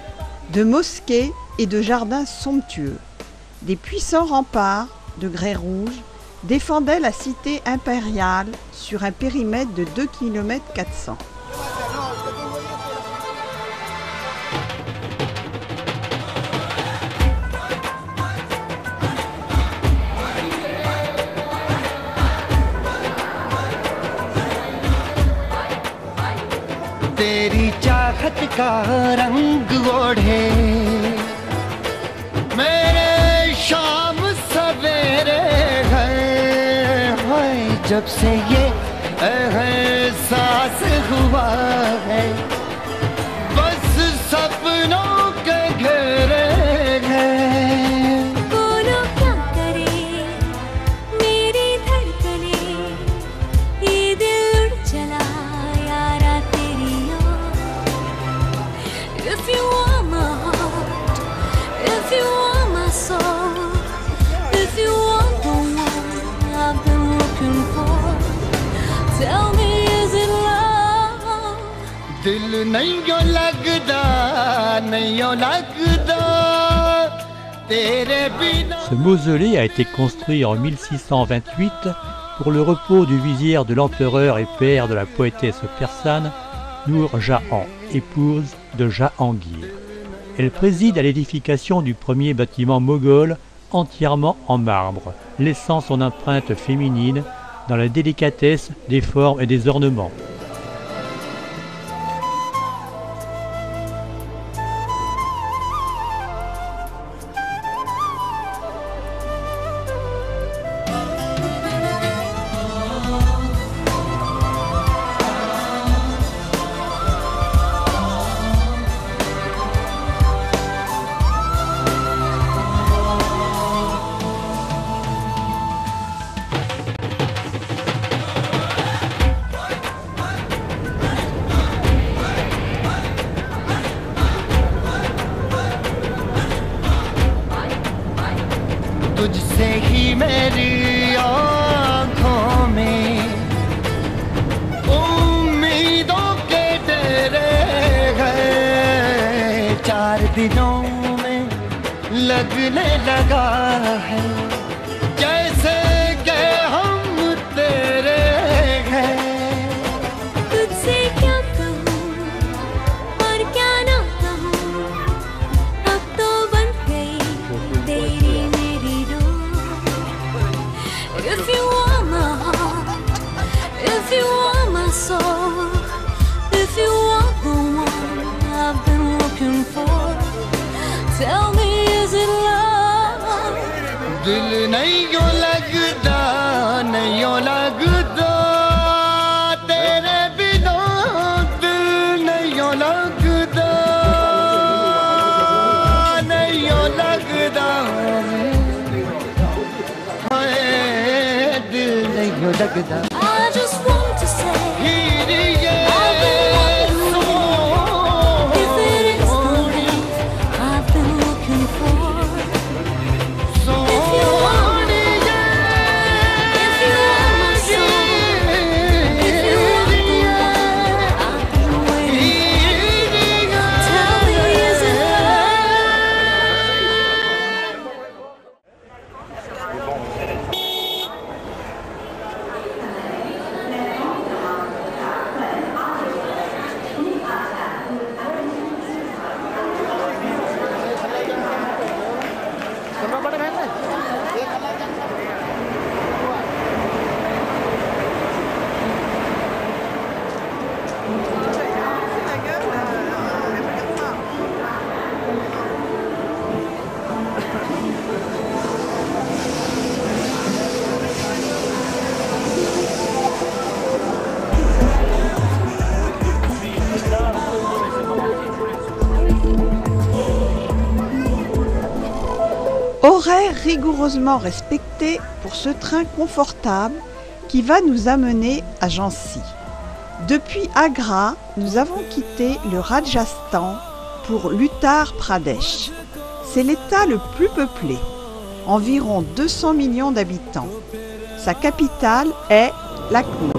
[SPEAKER 1] de mosquées et de jardins somptueux. Des puissants remparts de grès rouge défendaient la cité impériale sur un périmètre de 2 km 400.
[SPEAKER 9] तेरी चाहत का रंग ओढ़े मेरे शाम सवेरे है, जब से ये एहसास हुआ है, बस सपनों के घेरे हैं.
[SPEAKER 8] बोलो क्या करे मेरी धड़कने, ये दिल उड़ चला यारा तेरी ओर. If you are my heart, if you are my soul, if you are the one I've been looking for, tell me, is it love?
[SPEAKER 9] दिल नहीं यो लगदा, नहीं यो लगदा, तेरे बिना.
[SPEAKER 2] Ce mausolée a été construit en 1628 pour le repos du vizir de l'empereur et père de la poétesse persane Nour Jahan, épouse de Jahangir. Elle préside à l'édification du premier bâtiment moghol entièrement en marbre, laissant son empreinte féminine dans la délicatesse des formes et des ornements.
[SPEAKER 9] तुझसे ही मेरी आँखों में उम्मीदों के डेरे गए, 4 दिनों में लगने लगा है, जैसे कि हम तेरे हैं.
[SPEAKER 8] तुझसे क्या कहूँ और क्या ना कहूँ, अब तो बन गई तेरी मेरी door. If you are my heart, if you are my soul, if you
[SPEAKER 9] नहीं लगता नहीं लगता तेरे बिना दिल नहीं लगता नहीं लगता दिल नहीं लगता
[SPEAKER 8] I just want to say I've been looking if it is the love I've been looking for. If you want me, if you want my soul, if you want the one I've been waiting for, tell me is it
[SPEAKER 1] Horaire rigoureusement respecté pour ce train confortable qui va nous amener à Jhansi. Depuis Agra, nous avons quitté le Rajasthan pour l'Uttar Pradesh. C'est l'État le plus peuplé, environ 200 millions d'habitants. Sa capitale est Lucknow.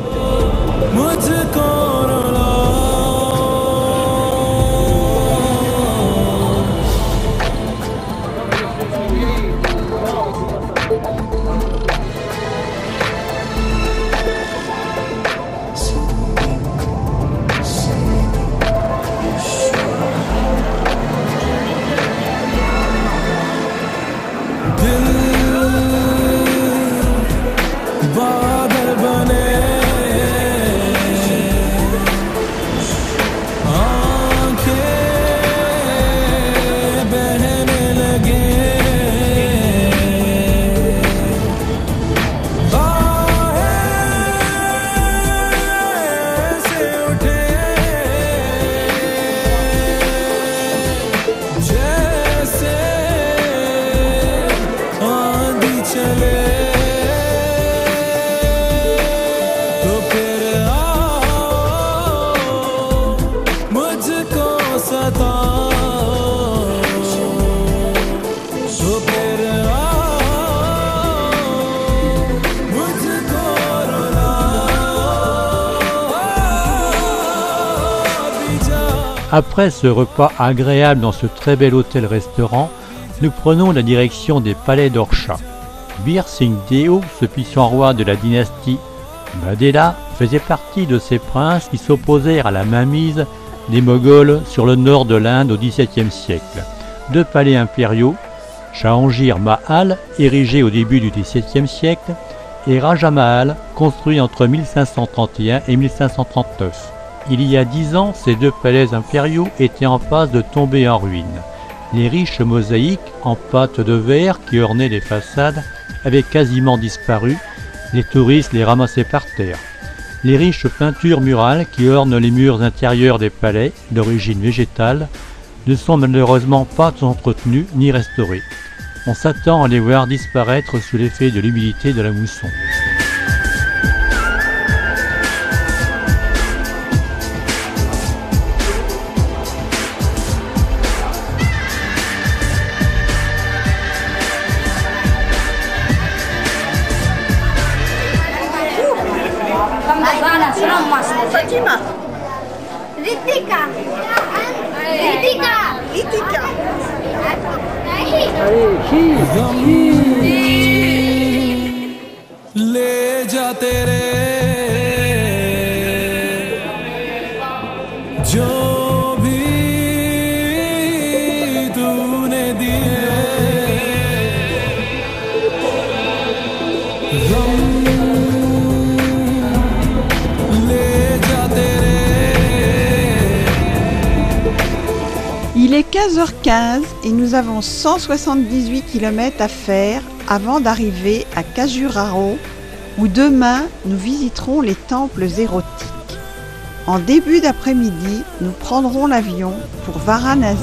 [SPEAKER 2] Après ce repas agréable dans ce très bel hôtel-restaurant, nous prenons la direction des palais d'Orcha. Bir Singh Deo, ce puissant roi de la dynastie Badela, faisait partie de ces princes qui s'opposèrent à la mainmise des Moghols sur le nord de l'Inde au XVIIe siècle. Deux palais impériaux, Jahangir Mahal, érigé au début du XVIIe siècle, et Raja Mahal, construit entre 1531 et 1539. Il y a 10 ans, ces deux palais impériaux étaient en passe de tomber en ruine. Les riches mosaïques en pâte de verre qui ornaient les façades avaient quasiment disparu, les touristes les ramassaient par terre. Les riches peintures murales qui ornent les murs intérieurs des palais, d'origine végétale, ne sont malheureusement pas entretenues ni restaurées. On s'attend à les voir disparaître sous l'effet de l'humidité de la mousson.
[SPEAKER 3] Fatima.
[SPEAKER 8] Ritika. Ritika.
[SPEAKER 3] Ritika.
[SPEAKER 5] ले जा तेरे जो भी तूने दिए
[SPEAKER 1] Il est 15h15 et nous avons 178 km à faire avant d'arriver à Khajuraho, où demain nous visiterons les temples érotiques. En début d'après-midi, nous prendrons l'avion pour Varanasi.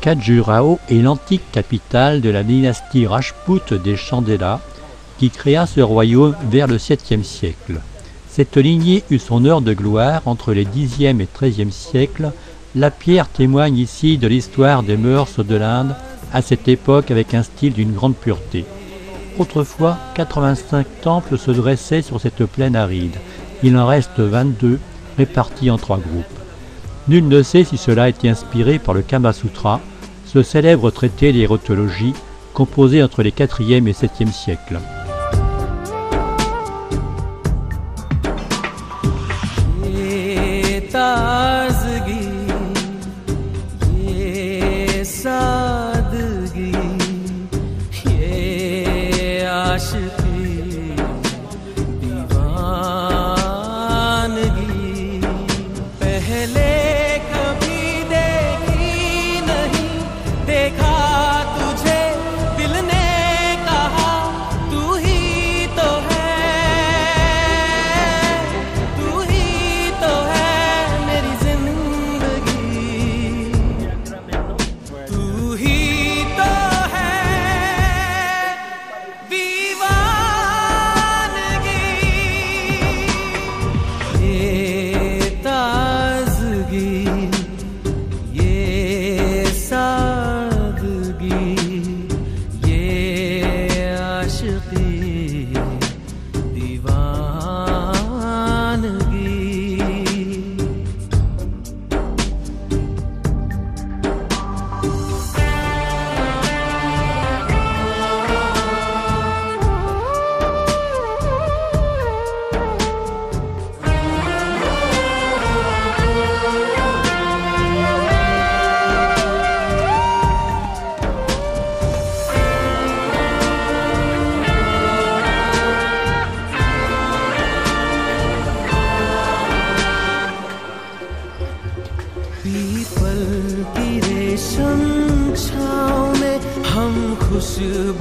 [SPEAKER 2] Khajuraho est l'antique capitale de la dynastie Rajpoute des Chandela, qui créa ce royaume vers le 7e siècle. Cette lignée eut son heure de gloire entre les 10e et 13e siècles. La pierre témoigne ici de l'histoire des mœurs de l'Inde à cette époque avec un style d'une grande pureté. Autrefois, 85 temples se dressaient sur cette plaine aride. Il en reste 22, répartis en 3 groupes. Nul ne sait si cela a été inspiré par le Kama Sutra, ce célèbre traité d'érotologie composé entre les 4e et 7e siècles.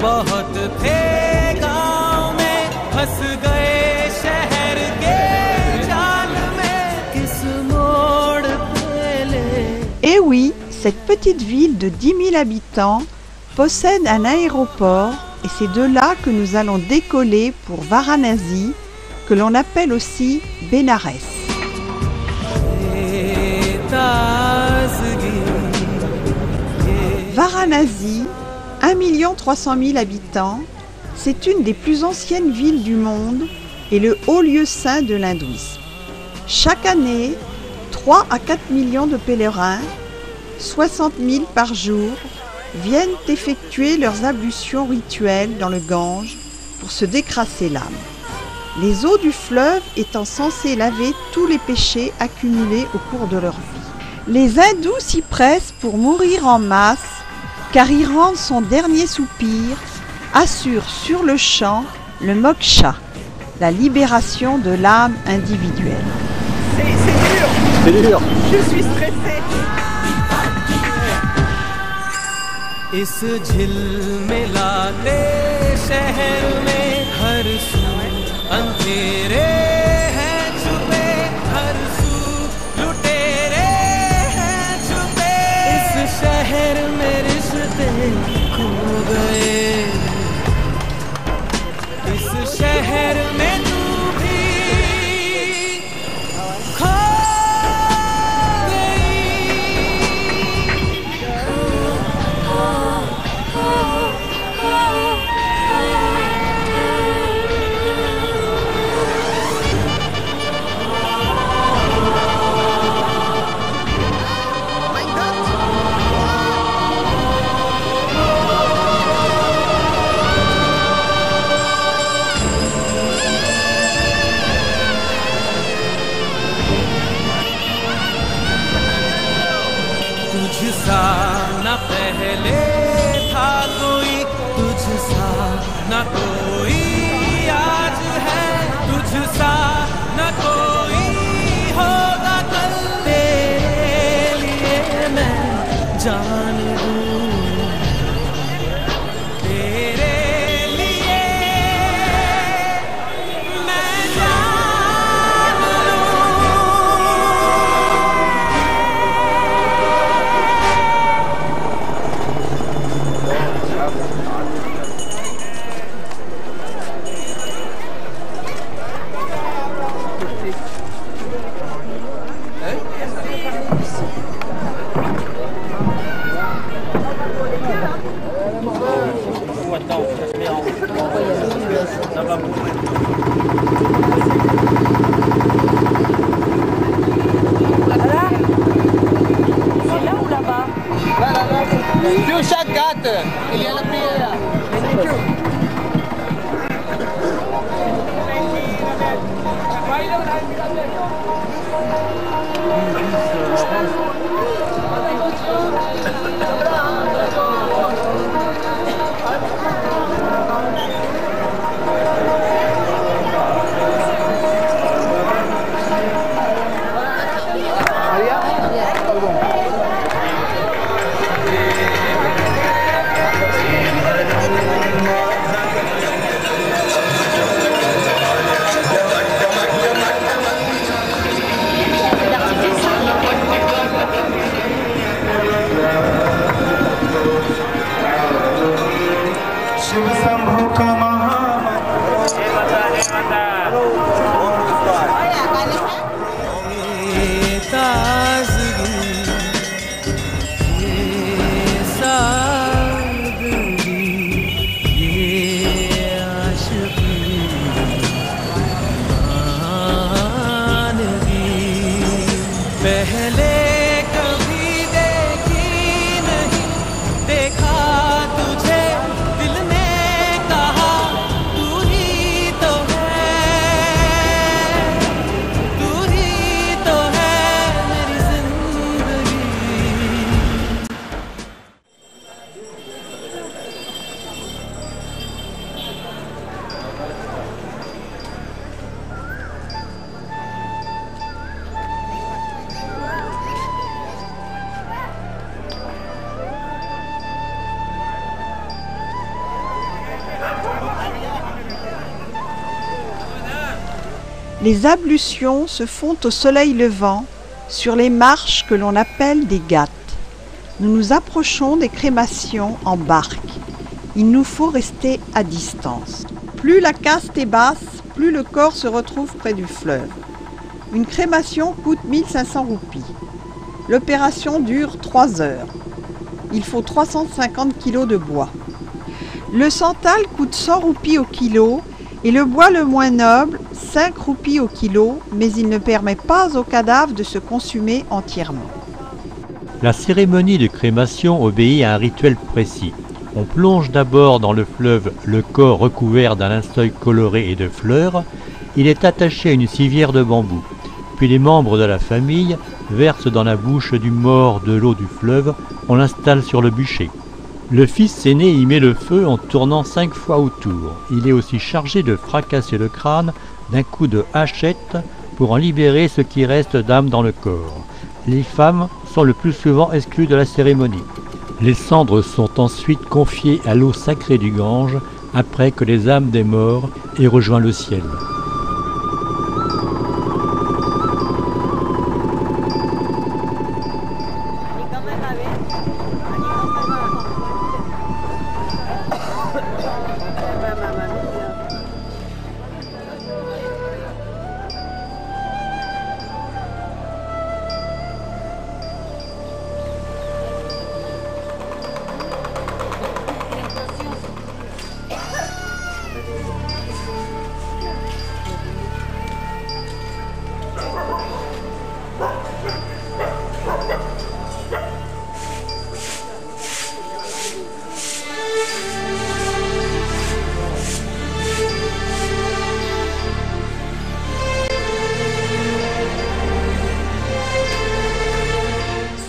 [SPEAKER 5] बहुत थे गांव में फंस गए शहर के जाल में किस मोड़ पे ले।
[SPEAKER 1] Eh oui, cette petite ville de 10 000 habitants possède un aéroport et c'est de là que nous allons décoller pour Varanasi, que l'on appelle aussi Bénarès. Varanasi, 1 300 000 habitants, c'est une des plus anciennes villes du monde et le haut lieu saint de l'hindouisme. Chaque année, 3 à 4 millions de pèlerins, 60 000 par jour, viennent effectuer leurs ablutions rituelles dans le Gange pour se décrasser l'âme. Les eaux du fleuve étant censées laver tous les péchés accumulés au cours de leur vie. Les hindous s'y pressent pour mourir en masse, car y rendre son dernier soupir assure sur le champ le moksha, la libération de l'âme individuelle.
[SPEAKER 3] C'est dur.
[SPEAKER 7] C'est dur.
[SPEAKER 3] Je suis stressée.
[SPEAKER 5] इस झिलमिलाते शहर में हर सू अंधेरे हैं छुपे, हर सू लुटेरे हैं छुपे। इस शहर में रिश्ते खो गए, इस शहर में तू भी खो तुझसा न पहले था कोई, तुझसा न कोई आज है, तुझसा न कोई होगा कल। तेरे लिए मैं जान दूं, तेरे लिए मैं जान लूं।
[SPEAKER 7] Più sciaccate, e lì alla pira. पहले कभी देखी नहीं, देखा तुझे दिल ने कहा तू ही तो है, तू ही तो है मेरी जिंदगी।
[SPEAKER 1] Les ablutions se font au soleil levant sur les marches que l'on appelle des ghats. Nous nous approchons des crémations en barque. Il nous faut rester à distance. Plus la caste est basse, plus le corps se retrouve près du fleuve. Une crémation coûte 1500 roupies. L'opération dure 3 heures. Il faut 350 kg de bois. Le santal coûte 100 roupies au kilo et le bois le moins noble 5 roupies au kilo, mais il ne permet pas au cadavre de se consumer entièrement.
[SPEAKER 2] La cérémonie de crémation obéit à un rituel précis. On plonge d'abord dans le fleuve le corps recouvert d'un linceul coloré et de fleurs. Il est attaché à une civière de bambou. Puis les membres de la famille versent dans la bouche du mort de l'eau du fleuve. On l'installe sur le bûcher. Le fils aîné y met le feu en tournant 5 fois autour. Il est aussi chargé de fracasser le crâne d'un coup de hachette pour en libérer ce qui reste d'âme dans le corps. Les femmes sont le plus souvent exclues de la cérémonie. Les cendres sont ensuite confiées à l'eau sacrée du Gange après que les âmes des morts aient rejoint le ciel.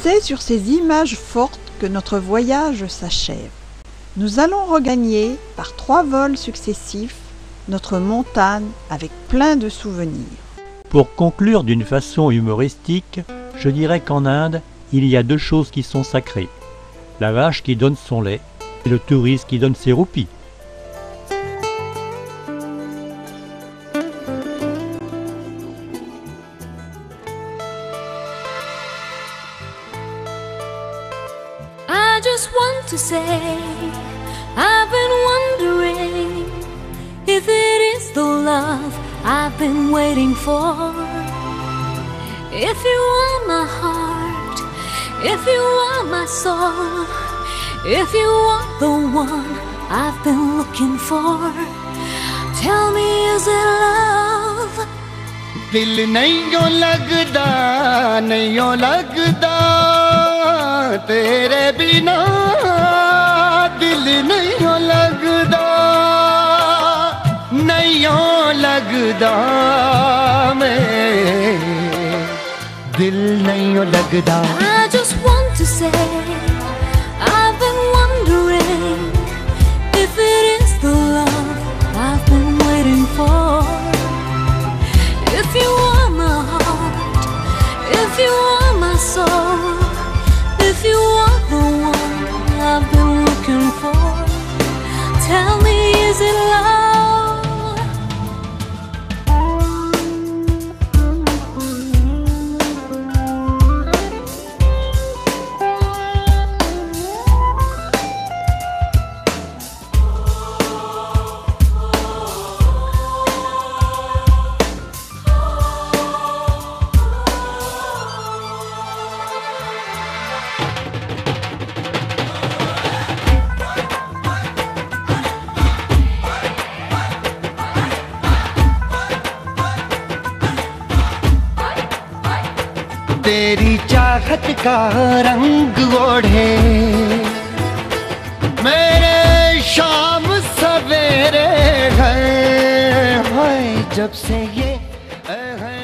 [SPEAKER 1] C'est sur ces images fortes que notre voyage s'achève. Nous allons regagner, par 3 vols successifs, notre montagne avec plein de souvenirs.
[SPEAKER 2] Pour conclure d'une façon humoristique, je dirais qu'en Inde, il y a 2 choses qui sont sacrées. La vache qui donne son lait et le touriste qui donne ses roupies.
[SPEAKER 8] I just want to say, I've been wondering if it is the love I've been waiting for. If you are my heart, if you are my soul, if you are the one I've been looking for, tell me, is it love?
[SPEAKER 9] दिल नहीं लगदा नहीं लगदा तेरे बिना दिल नहीं लगदा नहीं लगदा मैं दिल नहीं लगदा.
[SPEAKER 8] I just want to say, I've been wondering if it is the love I've been waiting for. If you are my heart, if you are my soul, if you are the one I've been looking for, tell me, is it love?
[SPEAKER 9] तेरी चाहत का रंग ओढ़े मेरे शाम सवेरे है जब से ये है